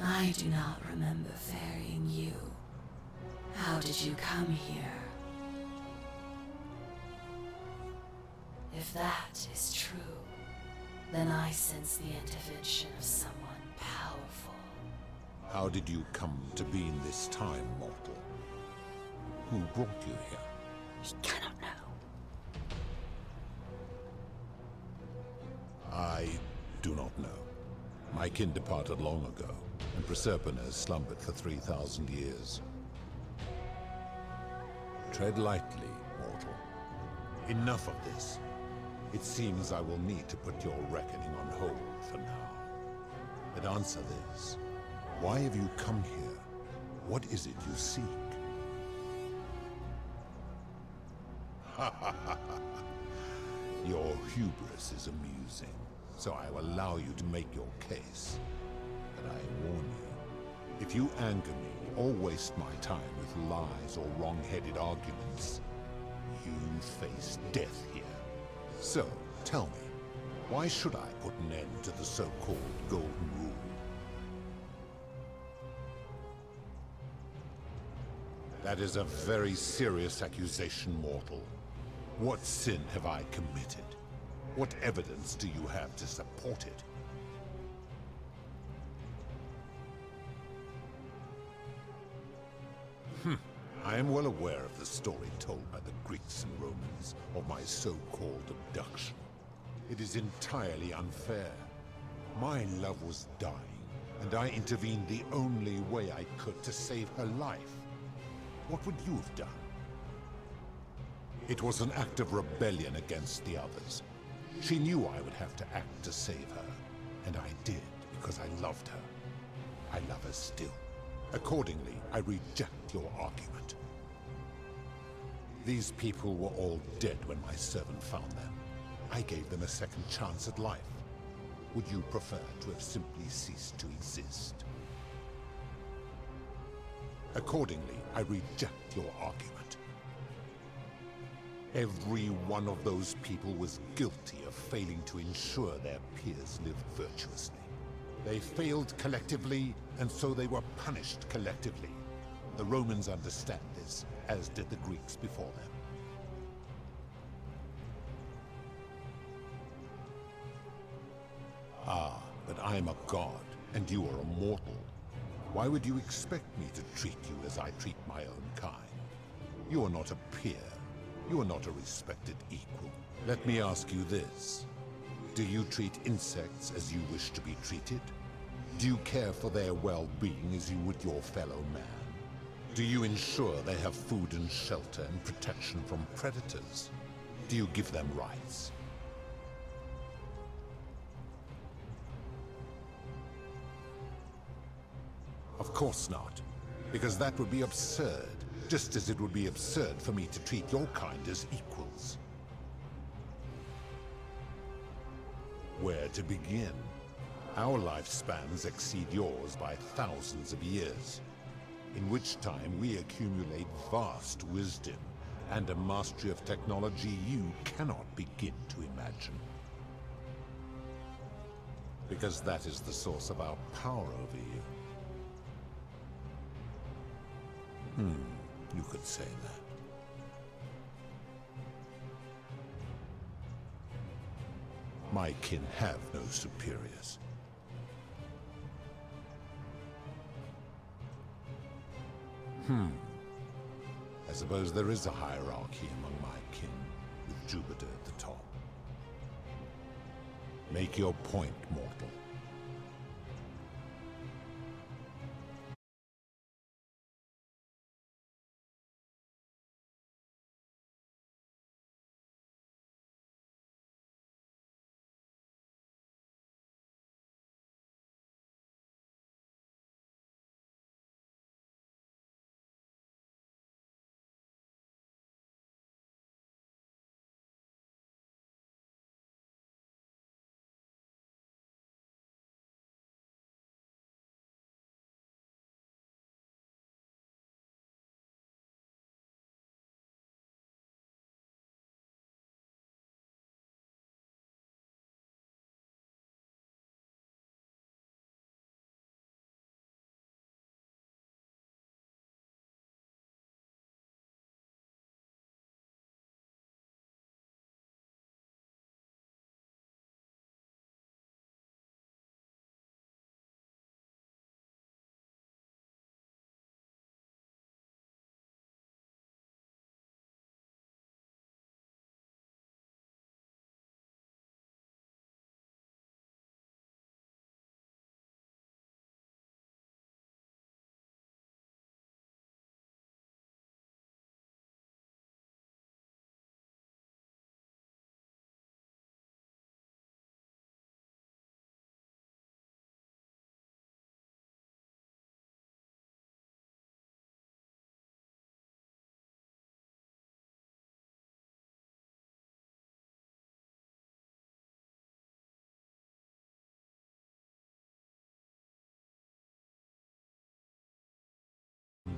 I do not remember ferrying you. How did you come here? If that is true, then I sense the intervention of someone powerful. How did you come to be in this time, mortal? Who brought you here? We cannot know. I do not know. My kin departed long ago, and Proserpine has slumbered for 3,000 years. Tread lightly, mortal. Enough of this. It seems I will need to put your reckoning on hold for now. But answer this. Why have you come here? What is it you seek? Ha ha ha ha. Your hubris is amusing, so I will allow you to make your case. But I warn you, if you anger me or waste my time with lies or wrong-headed arguments, you face death here. So, tell me, why should I put an end to the so-called Golden Rule? That is a very serious accusation, mortal. What sin have I committed? What evidence do you have to support it? I am well aware of the story told by the Greeks and Romans of my so-called abduction. It is entirely unfair. My love was dying, and I intervened the only way I could to save her life. What would you have done? It was an act of rebellion against the others. She knew I would have to act to save her, and I did because I loved her. I love her still. Accordingly, I reject your argument. These people were all dead when my servant found them. I gave them a second chance at life. Would you prefer to have simply ceased to exist? Accordingly, I reject your argument. Every one of those people was guilty of failing to ensure their peers lived virtuously. They failed collectively, and so they were punished collectively. The Romans understand this, as did the Greeks before them. Ah, but I am a god, and you are a mortal. Why would you expect me to treat you as I treat my own kind? You are not a peer. You are not a respected equal. Let me ask you this. Do you treat insects as you wish to be treated? Do you care for their well-being as you would your fellow man? Do you ensure they have food and shelter and protection from predators? Do you give them rights? Of course not, because that would be absurd, just as it would be absurd for me to treat your kind as equals. Where to begin? Our lifespans exceed yours by thousands of years, in which time we accumulate vast wisdom and a mastery of technology you cannot begin to imagine. Because that is the source of our power over you. You could say that. My kin have no superiors. I suppose there is a hierarchy among my kin, with Jupiter at the top. Make your point, mortal.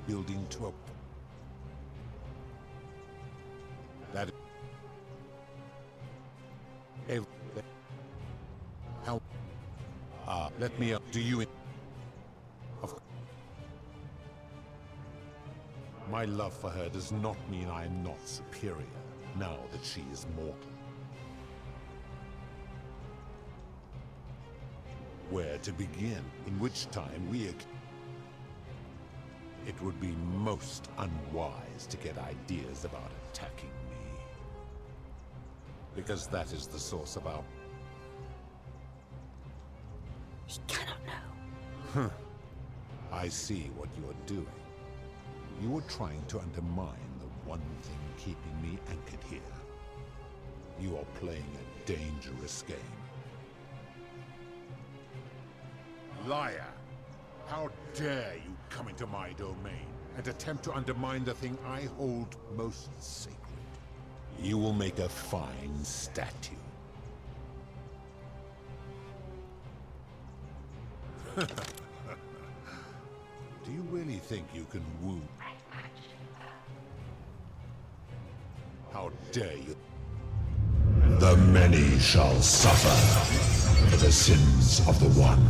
Building to a... That... How... let me... do you... Of... My love for her does not mean I am not superior, now that she is mortal. Where to begin? In which time we... It would be most unwise to get ideas about attacking me. Because that is the source of our... He cannot know. I see what you are doing. You are trying to undermine the one thing keeping me anchored here. You are playing a dangerous game. Liar! How dare you come into my domain and attempt to undermine the thing I hold most sacred? You will make a fine statue. Do you really think you can woo? How dare you? The many shall suffer for the sins of the one.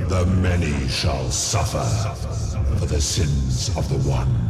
The many shall suffer for the sins of the one.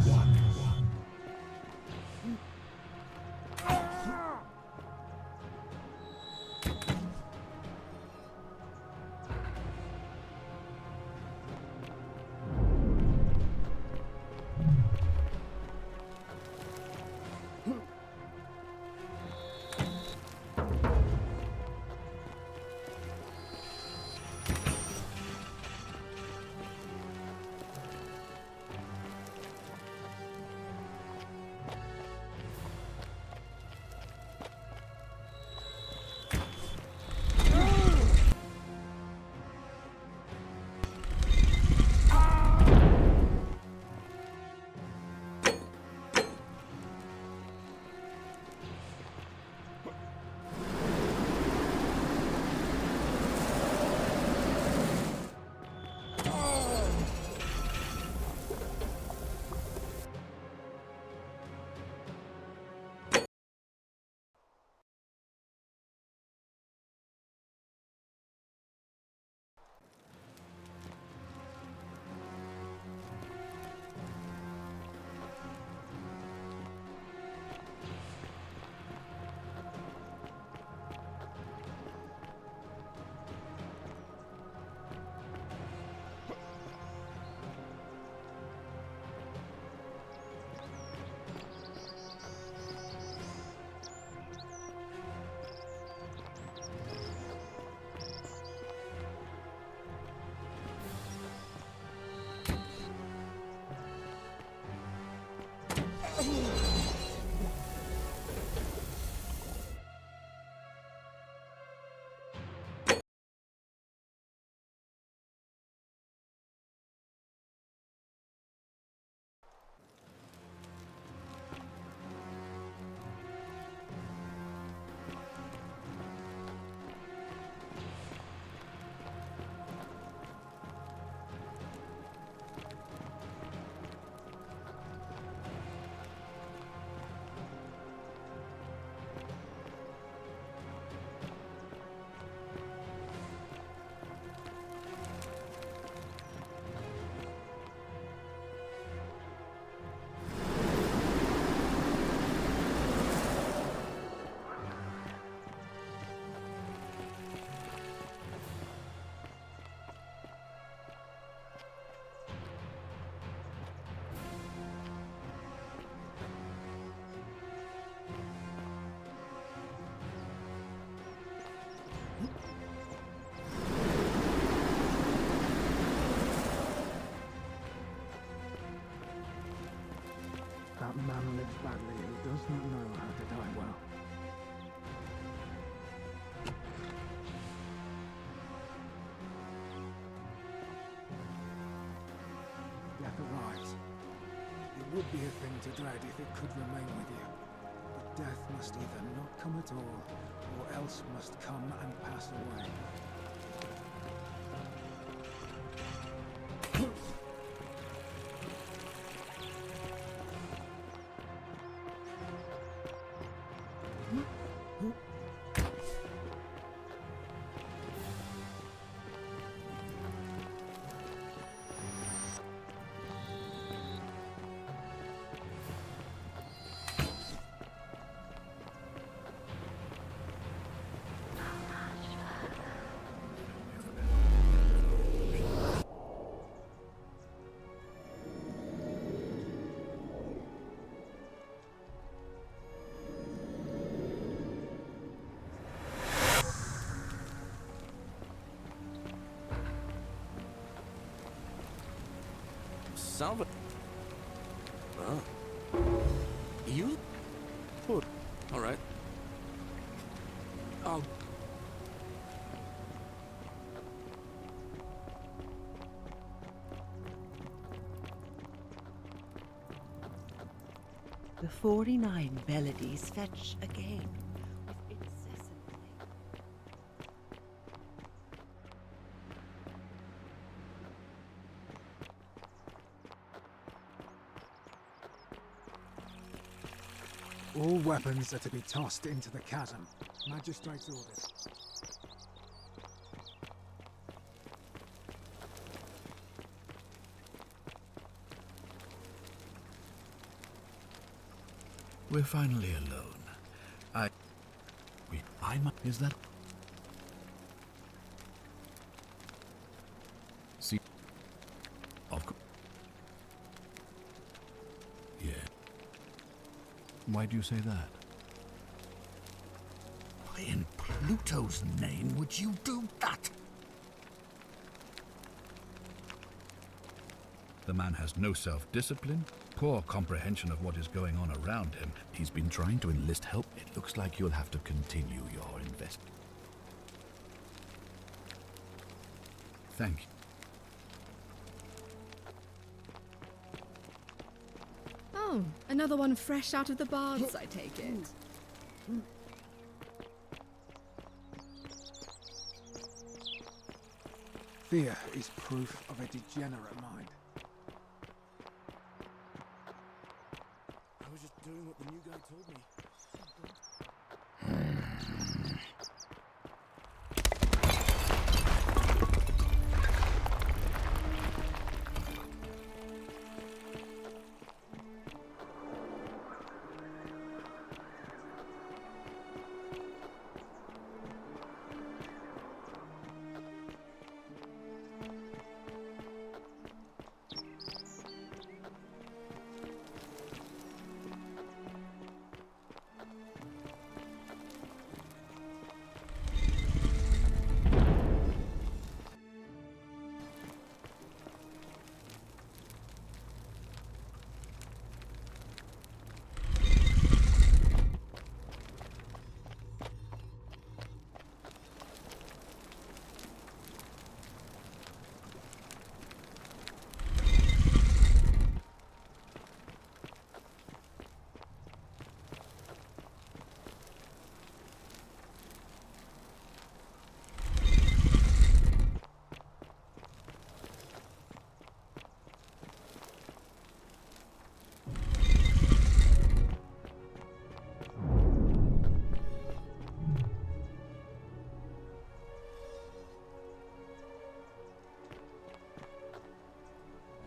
That man lives badly who does not know how to die well. Death arrives. It would be a thing to dread if it could remain with you. But death must either not come at all, or else must come and pass away. Salva. Oh. You? Put. All right. I'll. The 49 melodies fetch again with incessant All weapons are to be tossed into the chasm. Magistrate's orders. we're finally alone. Is that... See... Of course. Yeah. Why do you say that? Why in Pluto's name would you do that? The man has no self-discipline, poor comprehension of what is going on around him. He's been trying to enlist help. It looks like you'll have to continue your investment. Thank you. Oh, another one fresh out of the baths, I take it. Fear is proof of a degenerate mind. I was just doing what the new guy told me.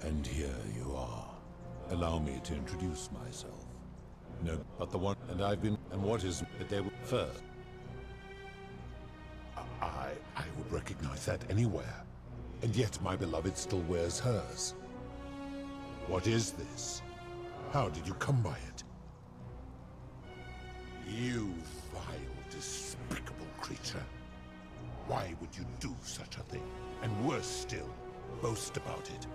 And here you are. Allow me to introduce myself. No, but the one, and I've been, and what is that they were first. I would recognize that anywhere. And yet my beloved still wears hers. What is this? How did you come by it? You vile, despicable creature. Why would you do such a thing? And worse still, boast about it.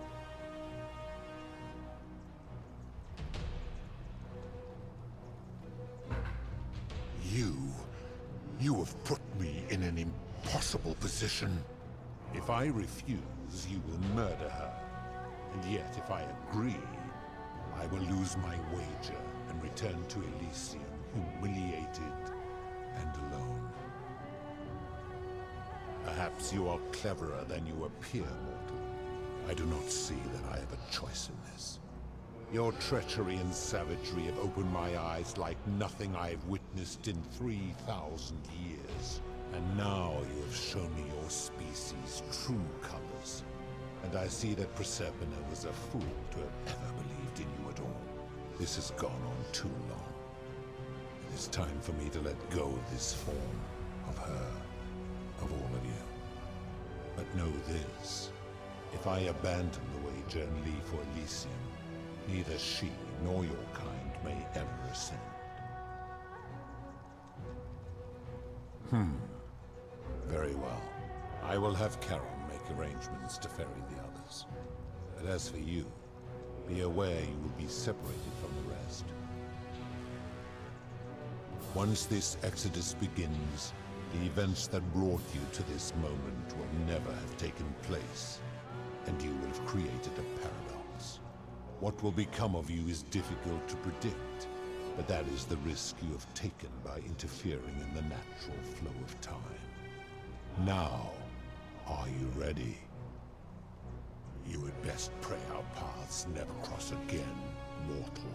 You have put me in an impossible position. If I refuse, you will murder her. And yet, if I agree, I will lose my wager and return to Elysium humiliated and alone. Perhaps you are cleverer than you appear, mortal. I do not see that I have a choice in this. Your treachery and savagery have opened my eyes like nothing I've witnessed in 3,000 years. And now you have shown me your species' true colors. And I see that Proserpina was a fool to have ever believed in you at all. This has gone on too long. It is time for me to let go of this form, of her, of all of you. But know this, if I abandon the wager and leave for Elysium, neither she nor your kind may ever ascend. Very well. I will have Charon make arrangements to ferry the others. But as for you, be aware you will be separated from the rest. Once this exodus begins, the events that brought you to this moment will never have taken place, and you will have created a paradox. What will become of you is difficult to predict, but that is the risk you have taken by interfering in the natural flow of time. Now, are you ready? You had best pray our paths never cross again, mortal.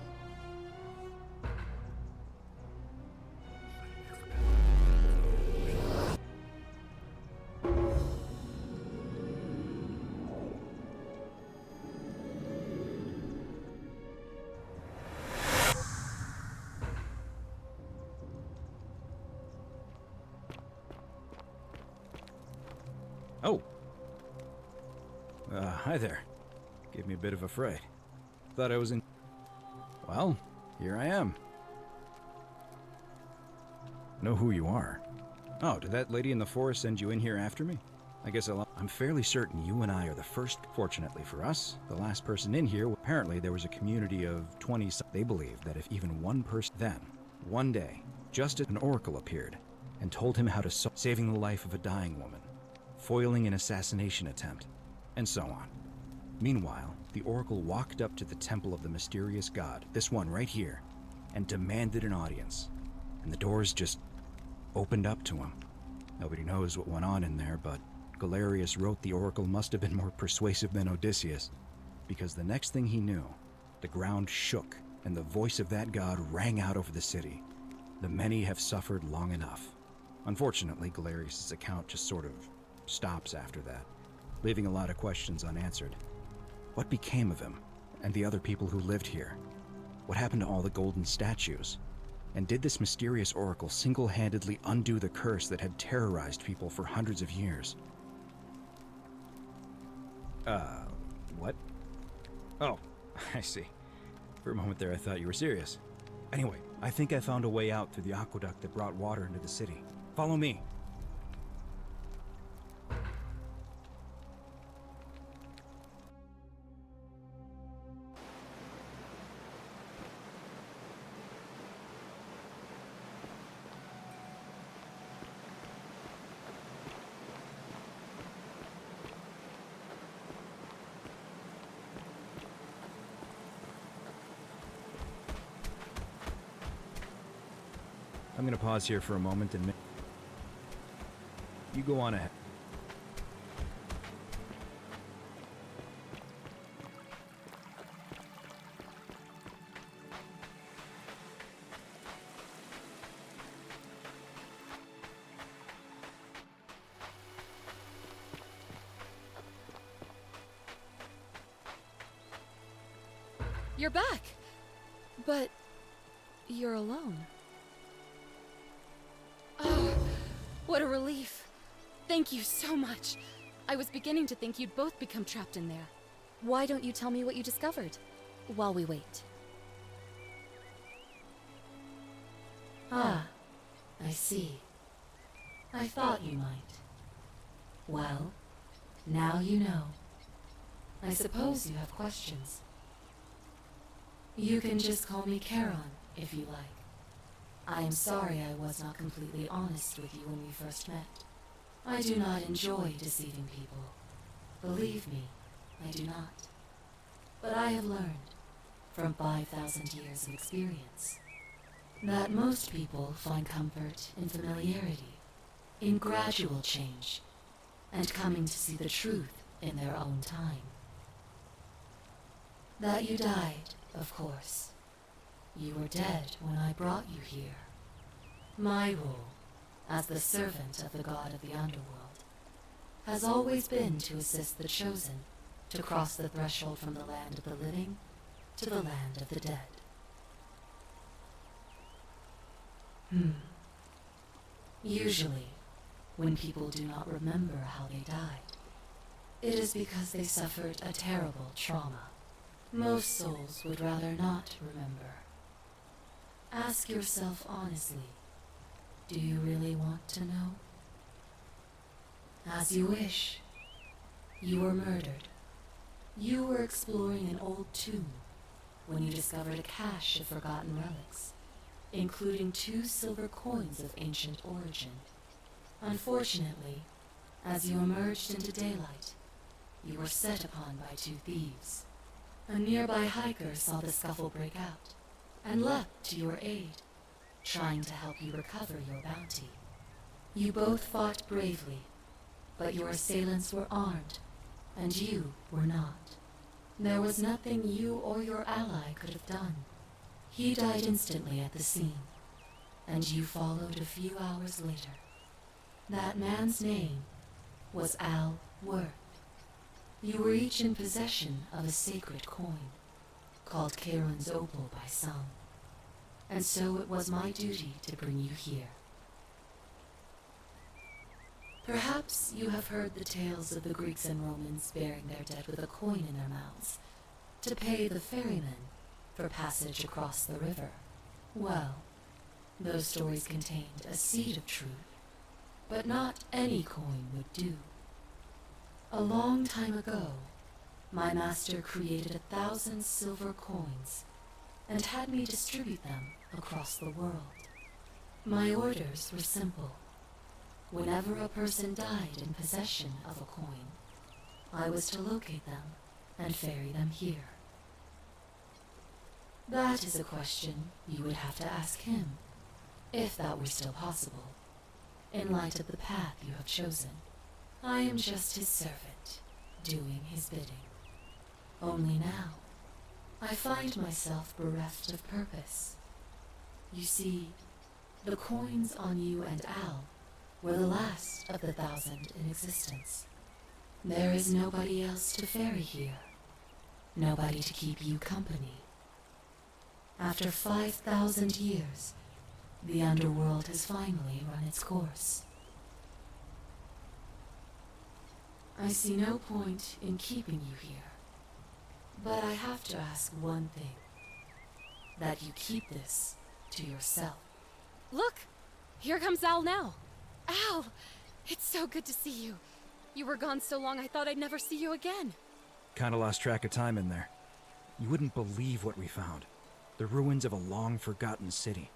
Hi there. Gave me a bit of a fright. Thought I was in... Well, here I am. Know who you are. Oh, did that lady in the forest send you in here after me? I guess I'm fairly certain you and I are the first. Fortunately for us, the last person in here, apparently there was a community of 20. They believed that if even one person... Then, one day, just as an oracle appeared and told him how to saving the life of a dying woman, foiling an assassination attempt, and so on. Meanwhile, the oracle walked up to the temple of the mysterious god, this one right here, and demanded an audience. And the doors just opened up to him. Nobody knows what went on in there, but Galerius wrote the oracle must have been more persuasive than Odysseus, because the next thing he knew, the ground shook, and the voice of that god rang out over the city. The many have suffered long enough. Unfortunately, Galerius' account just sort of stops after that, leaving a lot of questions unanswered. What became of him, and the other people who lived here? What happened to all the golden statues? And did this mysterious oracle single-handedly undo the curse that had terrorized people for hundreds of years? What? Oh, I see. For a moment there I thought you were serious. Anyway, I think I found a way out through the aqueduct that brought water into the city. Follow me. I'm gonna pause here for a moment and... You go on ahead. You're back! But... you're alone. Oh, what a relief. Thank you so much. I was beginning to think you'd both become trapped in there. Why don't you tell me what you discovered, while we wait? Ah, I see. I thought you might. Well, now you know. I suppose you have questions. You can just call me Charon, if you like. I am sorry I was not completely honest with you when we first met. I do not enjoy deceiving people. Believe me, I do not. But I have learned, from 5,000 years of experience, that most people find comfort in familiarity, in gradual change, and coming to see the truth in their own time. That you died, of course. You were dead when I brought you here. My role, as the servant of the god of the underworld, has always been to assist the chosen to cross the threshold from the land of the living to the land of the dead. Usually, when people do not remember how they died, it is because they suffered a terrible trauma. Most souls would rather not remember. Ask yourself honestly, do you really want to know? As you wish. You were murdered. You were exploring an old tomb when you discovered a cache of forgotten relics, including 2 silver coins of ancient origin. Unfortunately, as you emerged into daylight, you were set upon by 2 thieves. A nearby hiker saw the scuffle break out and leapt to your aid, trying to help you recover your bounty. You both fought bravely, but your assailants were armed, and you were not. There was nothing you or your ally could have done. He died instantly at the scene, and you followed a few hours later. That man's name was Al Worth. You were each in possession of a sacred coin, called Charon's Opal by some, and so it was my duty to bring you here. Perhaps you have heard the tales of the Greeks and Romans bearing their dead with a coin in their mouths to pay the ferryman for passage across the river. Well, those stories contained a seed of truth, but not any coin would do. A long time ago, my master created 1,000 silver coins and had me distribute them across the world. My orders were simple. Whenever a person died in possession of a coin, I was to locate them and ferry them here. That is a question you would have to ask him, if that were still possible, in light of the path you have chosen. I am just his servant, doing his bidding. Only now, I find myself bereft of purpose. You see, the coins on you and Al were the last of the 1,000 in existence. There is nobody else to ferry here, nobody to keep you company. After 5,000 years, the underworld has finally run its course. I see no point in keeping you here, but I have to ask one thing. That you keep this to yourself. Look! Here comes Al now. Al! It's so good to see you. You were gone so long I thought I'd never see you again. Kinda lost track of time in there. You wouldn't believe what we found. The ruins of a long-forgotten city.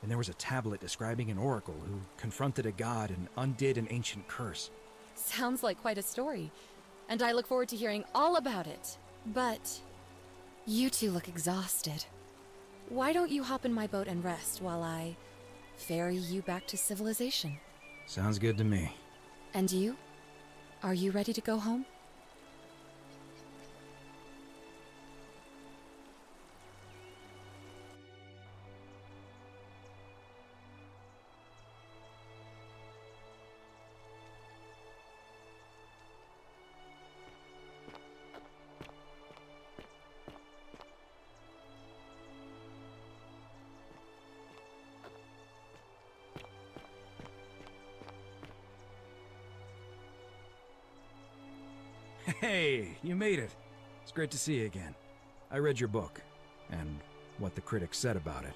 And there was a tablet describing an oracle who confronted a god and undid an ancient curse. Sounds like quite a story, and I look forward to hearing all about it. But you two look exhausted. Why don't you hop in my boat and rest while I ferry you back to civilization? Sounds good to me. And you? Are you ready to go home? Hey, you made it. It's great to see you again. I read your book, and what the critics said about it.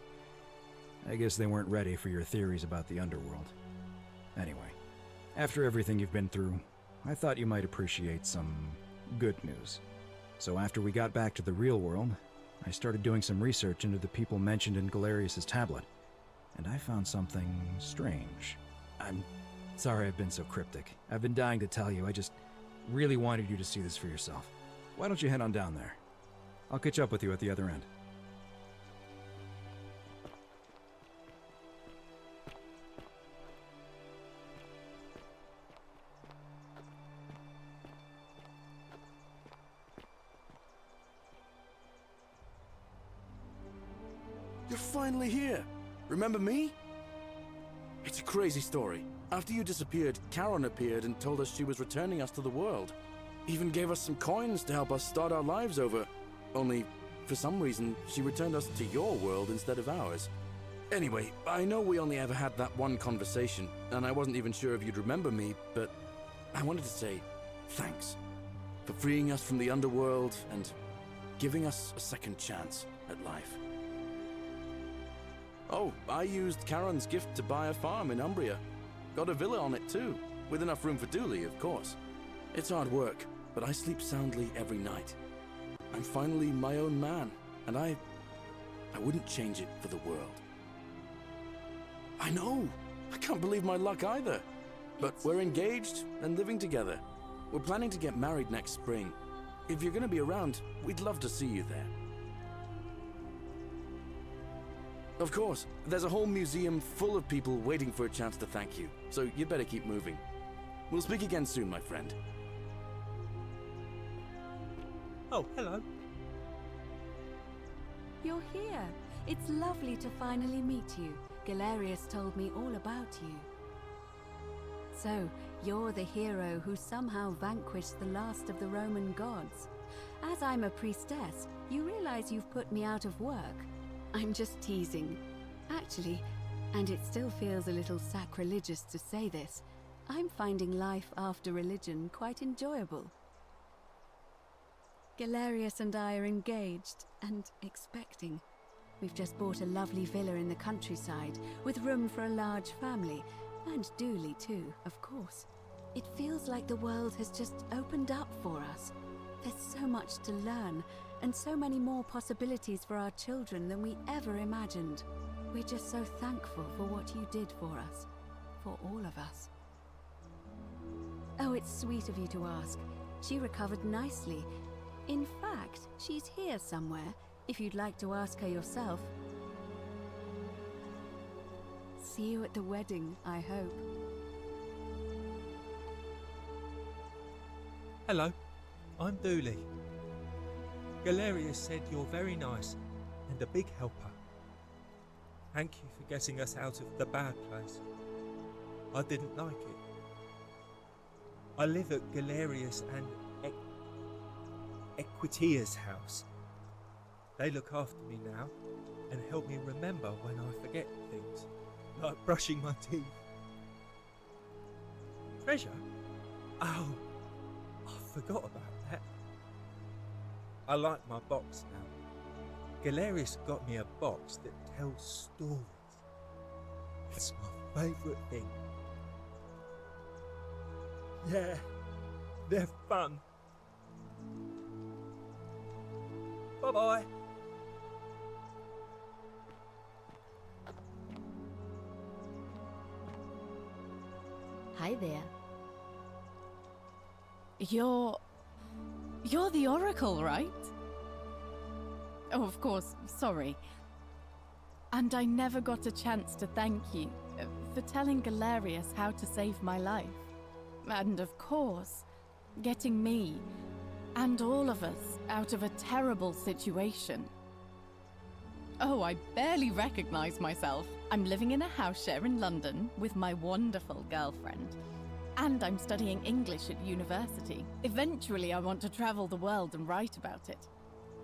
I guess they weren't ready for your theories about the underworld. Anyway, after everything you've been through, I thought you might appreciate some good news. So after we got back to the real world, I started doing some research into the people mentioned in Galerius's tablet, and I found something strange. I'm sorry I've been so cryptic. I've been dying to tell you, I just really wanted you to see this for yourself. Why don't you head on down there? I'll catch up with you at the other end. You're finally here. Remember me? It's a crazy story. After you disappeared, Charon appeared and told us she was returning us to the world. Even gave us some coins to help us start our lives over. Only, for some reason, she returned us to your world instead of ours. Anyway, I know we only ever had that one conversation, and I wasn't even sure if you'd remember me, but I wanted to say thanks for freeing us from the underworld and giving us a second chance at life. Oh, I used Charon's gift to buy a farm in Umbria. Got a villa on it too, with enough room for Dooley, of course. It's hard work, but I sleep soundly every night. I'm finally my own man, and I wouldn't change it for the world. I know! I can't believe my luck either. But we're engaged and living together. We're planning to get married next spring. If you're gonna be around, we'd love to see you there. Of course, there's a whole museum full of people waiting for a chance to thank you, so you better keep moving. We'll speak again soon, my friend. Oh, hello. You're here. It's lovely to finally meet you. Galerius told me all about you. So, you're the hero who somehow vanquished the last of the Roman gods. As I'm a priestess, you realize you've put me out of work. I'm just teasing. Actually, and it still feels a little sacrilegious to say this, I'm finding life after religion quite enjoyable. Galerius and I are engaged and expecting. We've just bought a lovely villa in the countryside with room for a large family, and Dooley too, of course. It feels like the world has just opened up for us. There's so much to learn, and so many more possibilities for our children than we ever imagined. We're just so thankful for what you did for us. For all of us. Oh, it's sweet of you to ask. She recovered nicely. In fact, she's here somewhere, if you'd like to ask her yourself. See you at the wedding, I hope. Hello, I'm Dooley. Galerius said you're very nice and a big helper. Thank you for getting us out of the bad place. I didn't like it. I live at Galerius and Equitia's house. They look after me now and help me remember when I forget things, like brushing my teeth. Treasure? Oh, I forgot about that. I like my box now. Galerius got me a box that tells stories. It's my favourite thing. Yeah, they're fun. Bye-bye. Hi there. You're the Oracle, right? Oh, of course, sorry. And I never got a chance to thank you for telling Galerius how to save my life. And of course, getting me and all of us out of a terrible situation. Oh, I barely recognize myself. I'm living in a house share in London with my wonderful girlfriend. And I'm studying English at university. Eventually, I want to travel the world and write about it.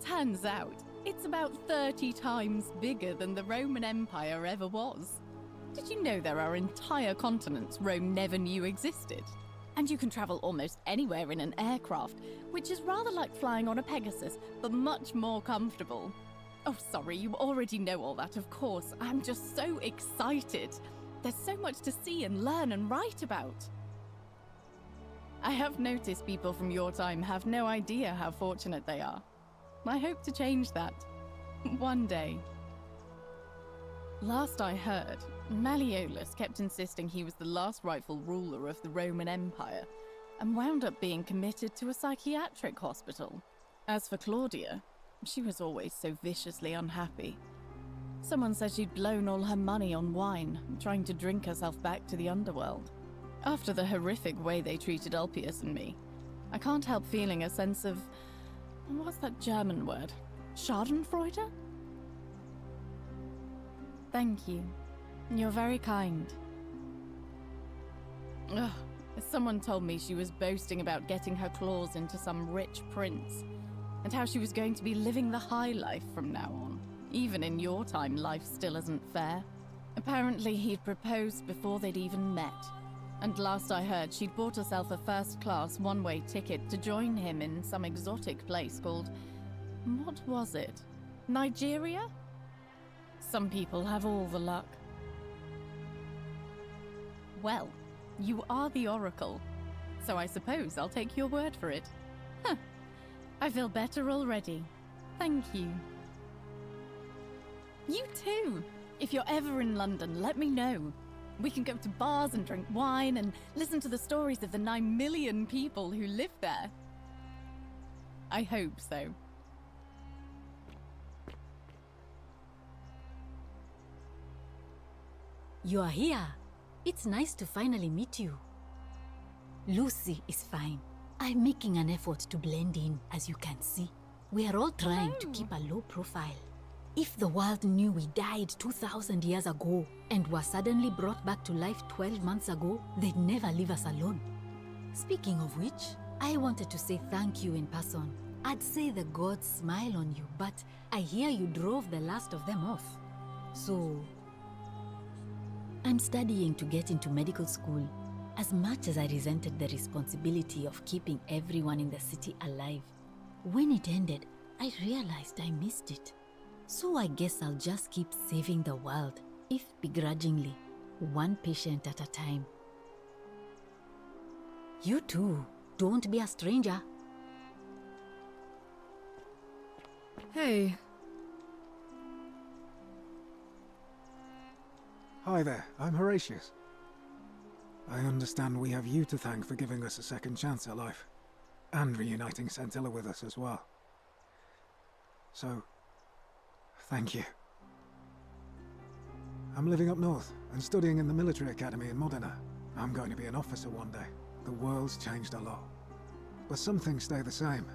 Turns out, it's about 30 times bigger than the Roman Empire ever was. Did you know there are entire continents Rome never knew existed? And you can travel almost anywhere in an aircraft, which is rather like flying on a Pegasus, but much more comfortable. Oh, sorry, you already know all that, of course. I'm just so excited. There's so much to see and learn and write about. I have noticed people from your time have no idea how fortunate they are. I hope to change that. One day. Last I heard, Malleolus kept insisting he was the last rightful ruler of the Roman Empire, and wound up being committed to a psychiatric hospital. As for Claudia, she was always so viciously unhappy. Someone said she'd blown all her money on wine, trying to drink herself back to the underworld. After the horrific way they treated Ulpius and me, I can't help feeling a sense of... what's that German word? Schadenfreude? Thank you. You're very kind. Ugh, someone told me she was boasting about getting her claws into some rich prince, and how she was going to be living the high life from now on. Even in your time, life still isn't fair. Apparently he'd proposed before they'd even met, and last I heard she'd bought herself a first-class one-way ticket to join him in some exotic place called... what was it? Nigeria? Some people have all the luck. Well, you are the Oracle, so I suppose I'll take your word for it. Huh. I feel better already. Thank you. You too! If you're ever in London, let me know. We can go to bars and drink wine and listen to the stories of the 9 million people who live there. I hope so. You are here. It's nice to finally meet you. Lucy is fine. I'm making an effort to blend in, as you can see. We are all trying to keep a low profile. If the world knew we died 2,000 years ago and were suddenly brought back to life 12 months ago, they'd never leave us alone. Speaking of which, I wanted to say thank you in person. I'd say the gods smile on you, but I hear you drove the last of them off. So... I'm studying to get into medical school. As much as I resented the responsibility of keeping everyone in the city alive, when it ended, I realized I missed it. So I guess I'll just keep saving the world, if begrudgingly, one patient at a time. You too, don't be a stranger. Hey. Hi there, I'm Horatius. I understand we have you to thank for giving us a second chance at life, and reuniting Centilla with us as well. So, thank you. I'm living up north and studying in the military academy in Modena. I'm going to be an officer one day. The world's changed a lot, but some things stay the same.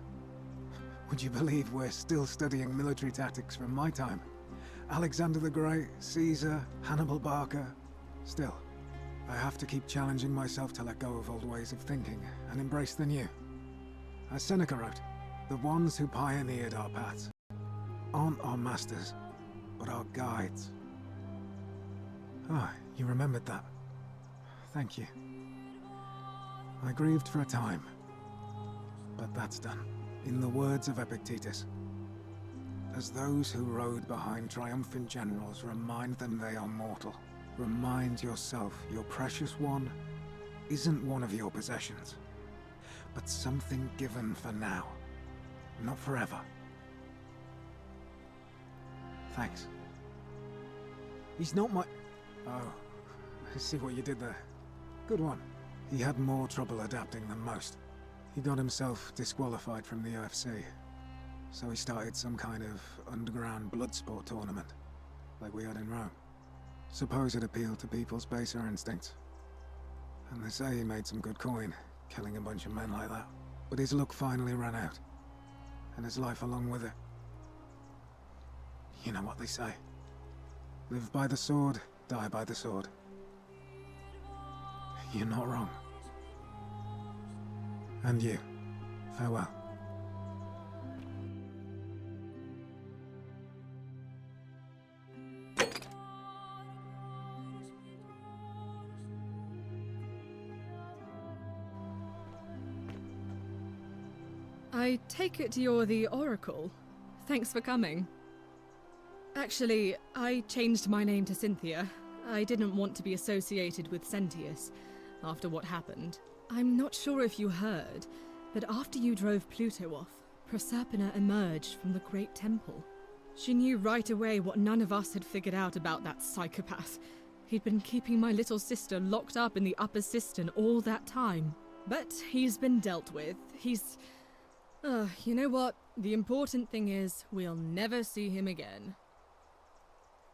Would you believe we're still studying military tactics from my time? Alexander the Great, Caesar, Hannibal Barca. Still, I have to keep challenging myself to let go of old ways of thinking and embrace the new. As Seneca wrote, the ones who pioneered our paths aren't our masters, but our guides. Ah, you remembered that. Thank you. I grieved for a time, but that's done. In the words of Epictetus, as those who rode behind triumphant generals remind them they are mortal, remind yourself your precious one isn't one of your possessions, but something given for now, not forever. Thanks. He's not my... Oh, I see what you did there. Good one. He had more trouble adapting than most. He got himself disqualified from the UFC, so he started some kind of underground blood sport tournament, like we had in Rome. Suppose it appealed to people's baser instincts. And they say he made some good coin, killing a bunch of men like that. But his luck finally ran out, and his life along with it. You know what they say. Live by the sword, die by the sword. You're not wrong. And you, farewell. I take it you're the Oracle. Thanks for coming. Actually, I changed my name to Cynthia. I didn't want to be associated with Sentius after what happened. I'm not sure if you heard, but after you drove Pluto off, Proserpina emerged from the Great Temple. She knew right away what none of us had figured out about that psychopath. He'd been keeping my little sister locked up in the upper cistern all that time. But he's been dealt with. He's... you know what? The important thing is, we'll never see him again.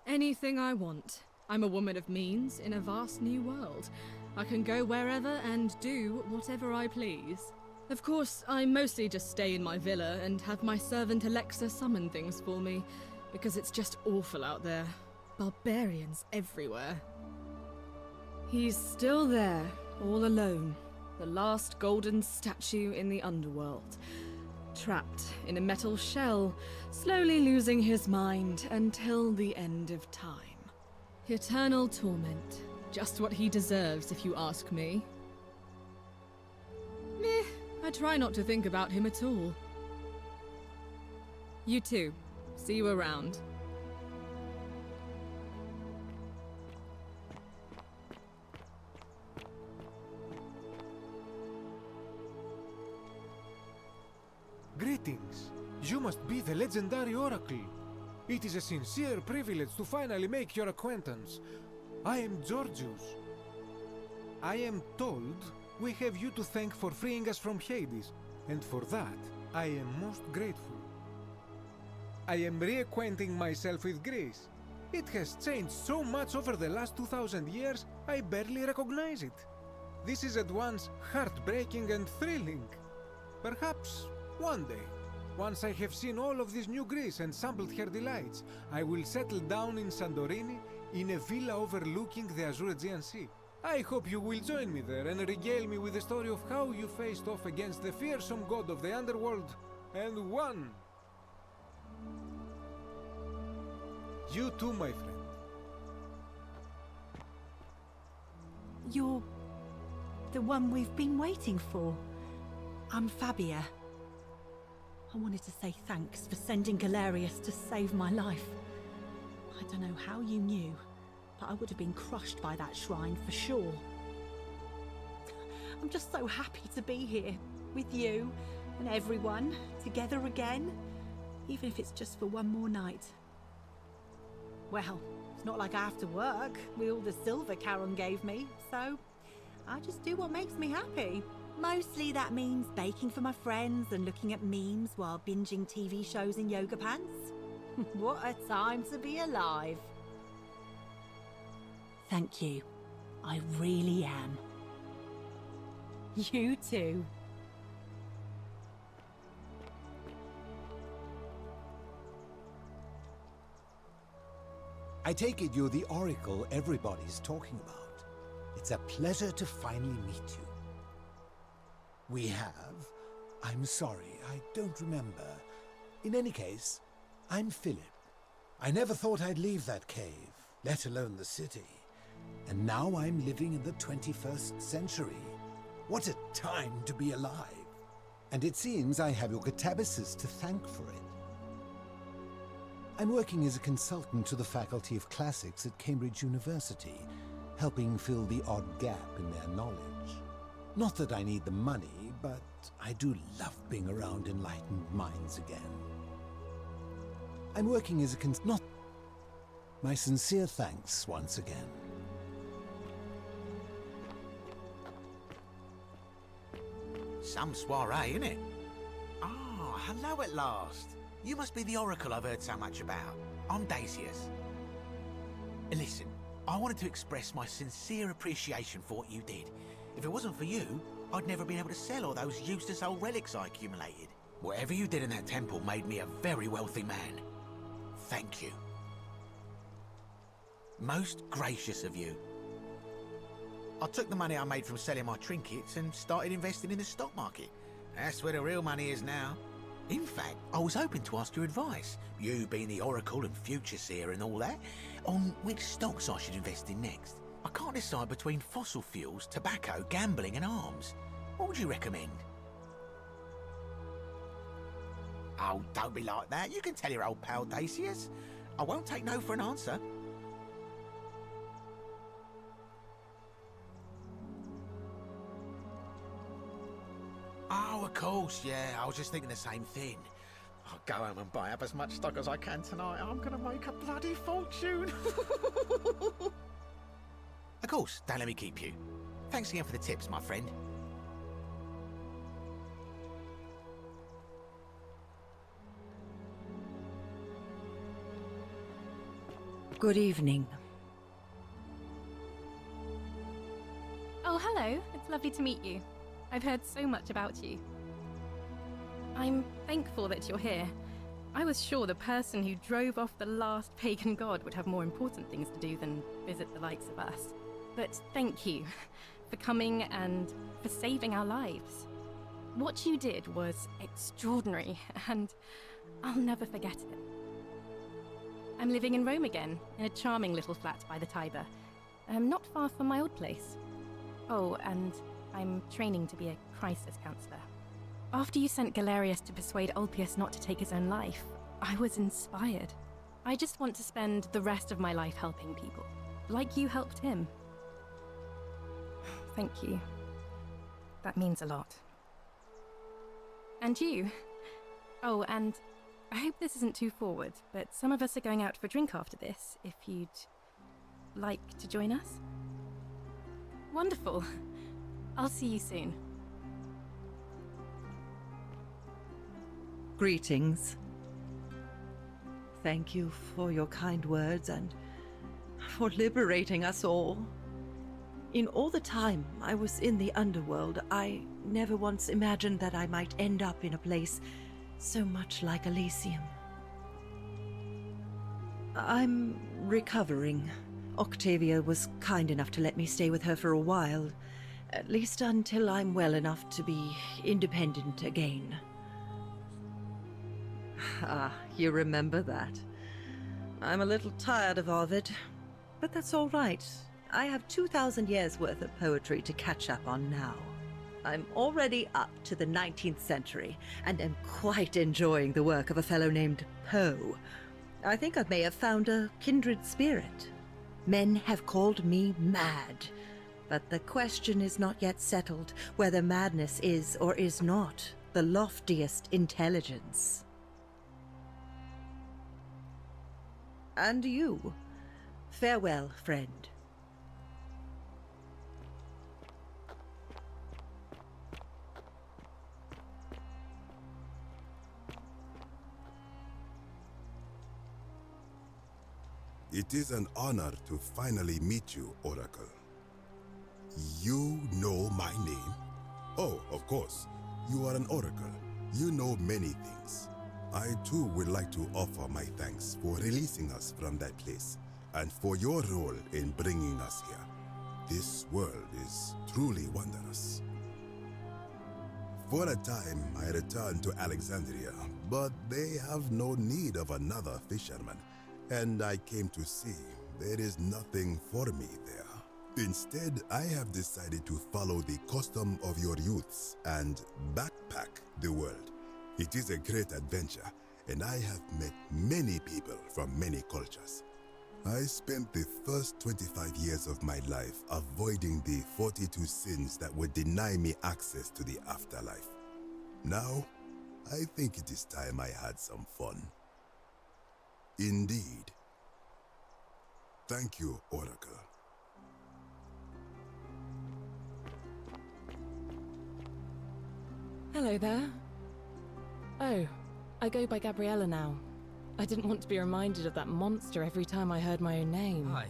Anything I want. I'm a woman of means in a vast new world. I can go wherever and do whatever I please. Of course, I mostly just stay in my villa and have my servant Alexa summon things for me, because it's just awful out there. Barbarians everywhere. He's still there, all alone. The last golden statue in the underworld. Trapped in a metal shell, slowly losing his mind until the end of time. Eternal torment. Just what he deserves, if you ask me. Meh, I try not to think about him at all. You too. See you around. Greetings. You must be the legendary Oracle. It is a sincere privilege to finally make your acquaintance. I am Georgius. I am told we have you to thank for freeing us from Hades, and for that I am most grateful. I am reacquainting myself with Greece. It has changed so much over the last 2,000 years, I barely recognize it. This is at once heartbreaking and thrilling. Perhaps one day, once I have seen all of this new Greece and sampled her delights, I will settle down in Santorini in a villa overlooking the Azure Aegean Sea. I hope you will join me there and regale me with the story of how you faced off against the fearsome god of the underworld and won. You too, my friend. You're The one we've been waiting for. I'm Fabia. I wanted to say thanks for sending Galerius to save my life. I don't know how you knew, but I would have been crushed by that shrine for sure. I'm just so happy to be here, with you and everyone, together again, even if it's just for one more night. Well, it's not like I have to work with all the silver Charon gave me, so I just do what makes me happy. Mostly that means baking for my friends and looking at memes while binging TV shows in yoga pants. What a time to be alive. Thank you. I really am. You too. I take it you're the oracle everybody's talking about. It's a pleasure to finally meet you. We have? I'm sorry, I don't remember. In any case, I'm Philip. I never thought I'd leave that cave, let alone the city. And now I'm living in the 21st century. What a time to be alive. And it seems I have your catabasis to thank for it. I'm working as a consultant to the Faculty of Classics at Cambridge University, helping fill the odd gap in their knowledge. Not that I need the money, but I do love being around enlightened minds again. I'm working as a not. My sincere thanks once again. Some soiree, innit? Ah, hello at last. You must be the oracle I've heard so much about. I'm Dacius. Listen, I wanted to express my sincere appreciation for what you did. If it wasn't for you, I'd never been able to sell all those useless old relics I accumulated. Whatever you did in that temple made me a very wealthy man. Thank you. Most gracious of you. I took the money I made from selling my trinkets and started investing in the stock market. That's where the real money is now. In fact, I was hoping to ask your advice, you being the oracle and future seer and all that, on which stocks I should invest in next. I can't decide between fossil fuels, tobacco, gambling and arms. What would you recommend? Oh, don't be like that. You can tell your old pal Dacius. I won't take no for an answer. Oh, of course, yeah. I was just thinking the same thing. I'll go home and buy up as much stock as I can tonight. I'm gonna make a bloody fortune. Of course, don't let me keep you. Thanks again for the tips, my friend. Good evening. Oh, hello. It's lovely to meet you. I've heard so much about you. I'm thankful that you're here. I was sure the person who drove off the last pagan god would have more important things to do than visit the likes of us. But thank you for coming and for saving our lives. What you did was extraordinary, and I'll never forget it. I'm living in Rome again, in a charming little flat by the Tiber, not far from my old place. Oh, and I'm training to be a crisis counselor. After you sent Galerius to persuade Ulpius not to take his own life, I was inspired. I just want to spend the rest of my life helping people, like you helped him. Thank you. That means a lot. And you. Oh, and I hope this isn't too forward, but some of us are going out for a drink after this, if you'd like to join us. Wonderful. I'll see you soon. Greetings. Thank you for your kind words and for liberating us all. In all the time I was in the underworld, I never once imagined that I might end up in a place so much like Elysium. I'm recovering. Octavia was kind enough to let me stay with her for a while, at least until I'm well enough to be independent again. Ah, you remember that. I'm a little tired of Ovid, but that's all right. I have 2,000 years worth of poetry to catch up on now. I'm already up to the 19th century, and am quite enjoying the work of a fellow named Poe. I think I may have found a kindred spirit. Men have called me mad, but the question is not yet settled whether madness is or is not the loftiest intelligence. And you, farewell, friend. It is an honor to finally meet you, Oracle. You know my name? Oh, of course. You are an Oracle. You know many things. I too would like to offer my thanks for releasing us from that place, and for your role in bringing us here. This world is truly wondrous. For a time, I returned to Alexandria, but they have no need of another fisherman, and I came to see there is nothing for me there. Instead, I have decided to follow the custom of your youths and backpack the world. It is a great adventure, and I have met many people from many cultures. I spent the first 25 years of my life avoiding the 42 sins that would deny me access to the afterlife. Now, I think it is time I had some fun. Indeed. Thank you, Oracle. Hello there. Oh, I go by Gabriella now. I didn't want to be reminded of that monster every time I heard my own name. Hi.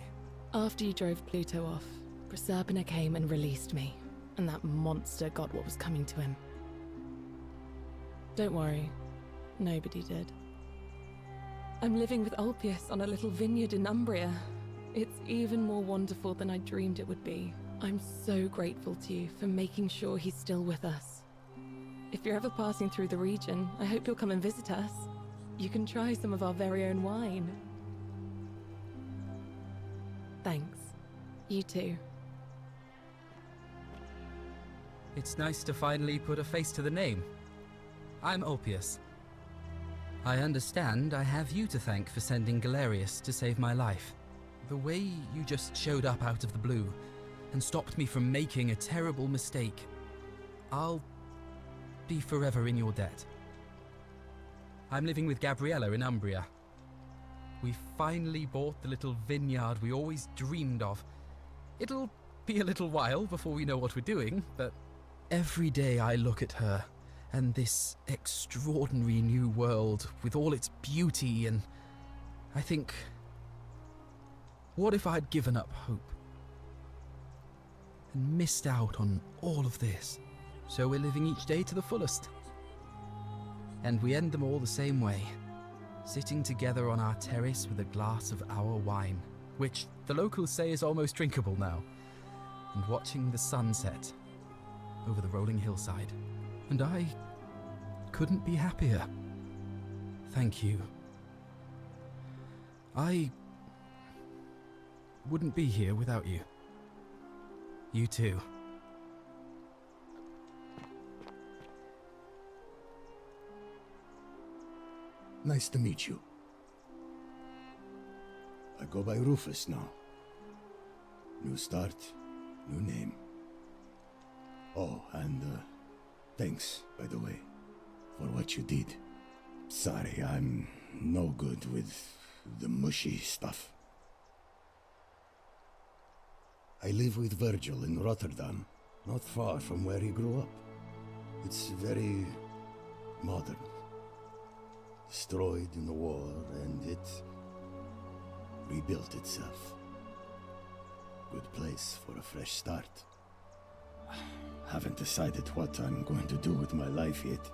After you drove Pluto off, Proserpina came and released me, and that monster got what was coming to him. Don't worry, nobody did. I'm living with Ulpius on a little vineyard in Umbria. It's even more wonderful than I dreamed it would be. I'm so grateful to you for making sure he's still with us. If you're ever passing through the region, I hope you'll come and visit us. You can try some of our very own wine. Thanks. You too. It's nice to finally put a face to the name. I'm Ulpius. I understand I have you to thank for sending Galerius to save my life. The way you just showed up out of the blue and stopped me from making a terrible mistake, I'll be forever in your debt. I'm living with Gabriella in Umbria. We finally bought the little vineyard we always dreamed of. It'll be a little while before we know what we're doing, but every day I look at her and this extraordinary new world with all its beauty, and I think, what if I'd given up hope and missed out on all of this? So we're living each day to the fullest. And we end them all the same way, sitting together on our terrace with a glass of our wine, which the locals say is almost drinkable now, and watching the sunset over the rolling hillside. And I couldn't be happier. Thank you. I wouldn't be here without you. You too. Nice to meet you. I go by Rufus now. New start, new name. Oh, and thanks, by the way, for what you did. Sorry, I'm no good with the mushy stuff. I live with Virgil in Rotterdam, not far from where he grew up. It's very modern. Destroyed in the war, and it rebuilt itself. Good place for a fresh start. Haven't decided what I'm going to do with my life yet.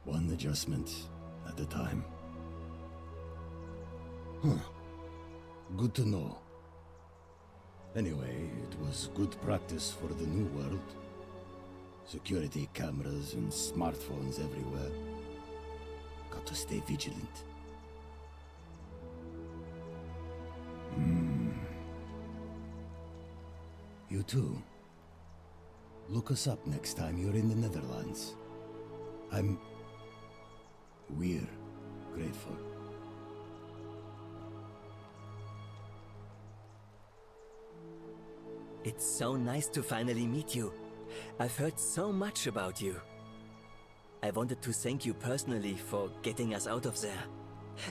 One adjustment at a time. Good to know. Anyway, it was good practice for the new world. Security cameras and smartphones everywhere. Got to stay vigilant. You too. Look us up next time you're in the Netherlands. We're grateful. It's so nice to finally meet you. I've heard so much about you. I wanted to thank you personally for getting us out of there.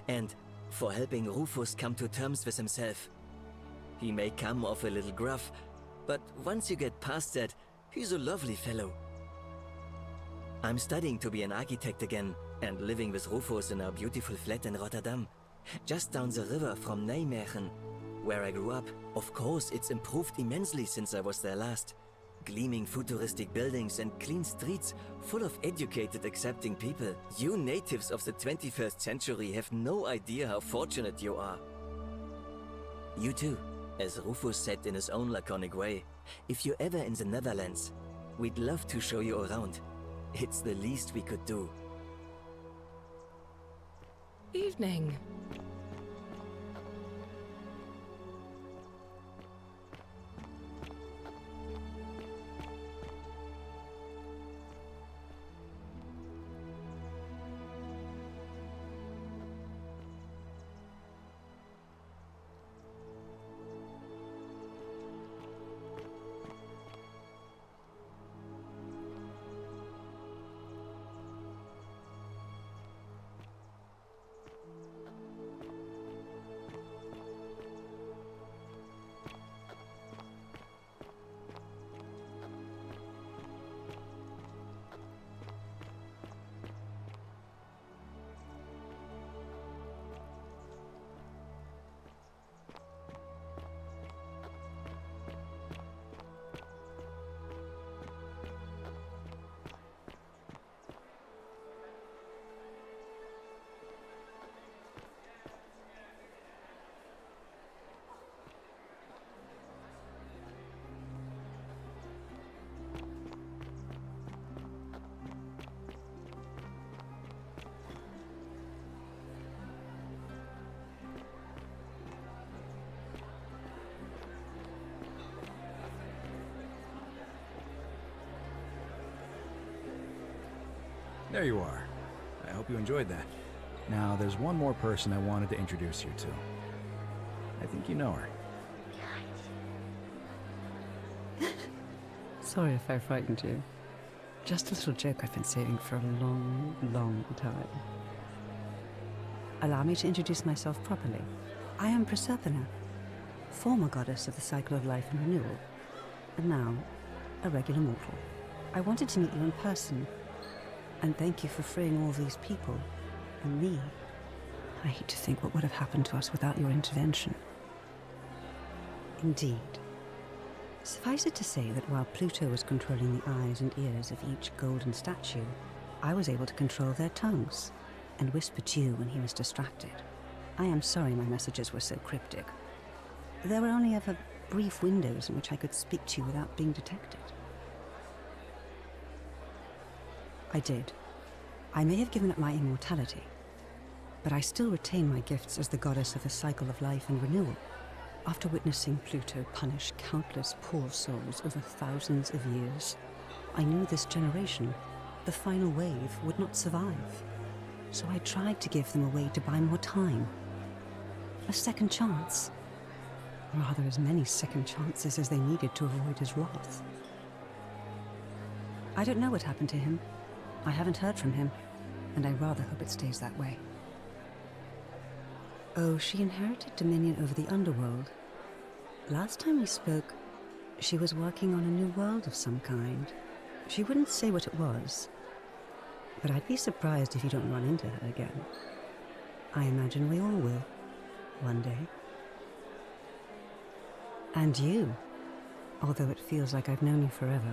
And for helping Rufus come to terms with himself. He may come off a little gruff, but once you get past that, he's a lovely fellow. I'm studying to be an architect again, and living with Rufus in our beautiful flat in Rotterdam, just down the river from Nijmegen, where I grew up. Of course, it's improved immensely since I was there last. Gleaming futuristic buildings and clean streets full of educated, accepting people. You natives of the 21st century have no idea how fortunate you are. You too, as Rufus said in his own laconic way, if you're ever in the Netherlands, we'd love to show you around. It's the least we could do. Evening. There you are. I hope you enjoyed that. Now, there's one more person I wanted to introduce you to. I think you know her. Sorry if I frightened you. Just a little joke I've been saving for a long, long time. Allow me to introduce myself properly. I am Proserpina, former goddess of the cycle of life and renewal, and now a regular mortal. I wanted to meet you in person, and thank you for freeing all these people, and me. I hate to think what would have happened to us without your intervention. Indeed. Suffice it to say that while Pluto was controlling the eyes and ears of each golden statue, I was able to control their tongues, and whisper to you when he was distracted. I am sorry my messages were so cryptic. There were only ever brief windows in which I could speak to you without being detected. I did. I may have given up my immortality, but I still retain my gifts as the goddess of the cycle of life and renewal. After witnessing Pluto punish countless poor souls over thousands of years, I knew this generation, the final wave, would not survive. So I tried to give them a way to buy more time. A second chance. Rather, as many second chances as they needed to avoid his wrath. I don't know what happened to him. I haven't heard from him, and I rather hope it stays that way. Oh, she inherited dominion over the underworld. Last time we spoke, she was working on a new world of some kind. She wouldn't say what it was, but I'd be surprised if you don't run into her again. I imagine we all will, one day. And you, although it feels like I've known you forever.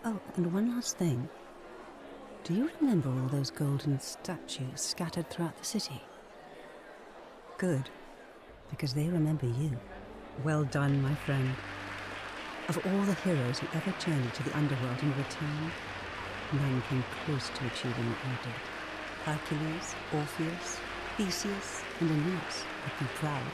Oh, and one last thing. Do you remember all those golden statues scattered throughout the city? Good, because they remember you. Well done, my friend. Of all the heroes who ever journeyed to the underworld and returned, none came close to achieving what you did. Hercules, Orpheus, Theseus, and Aeneas would be proud.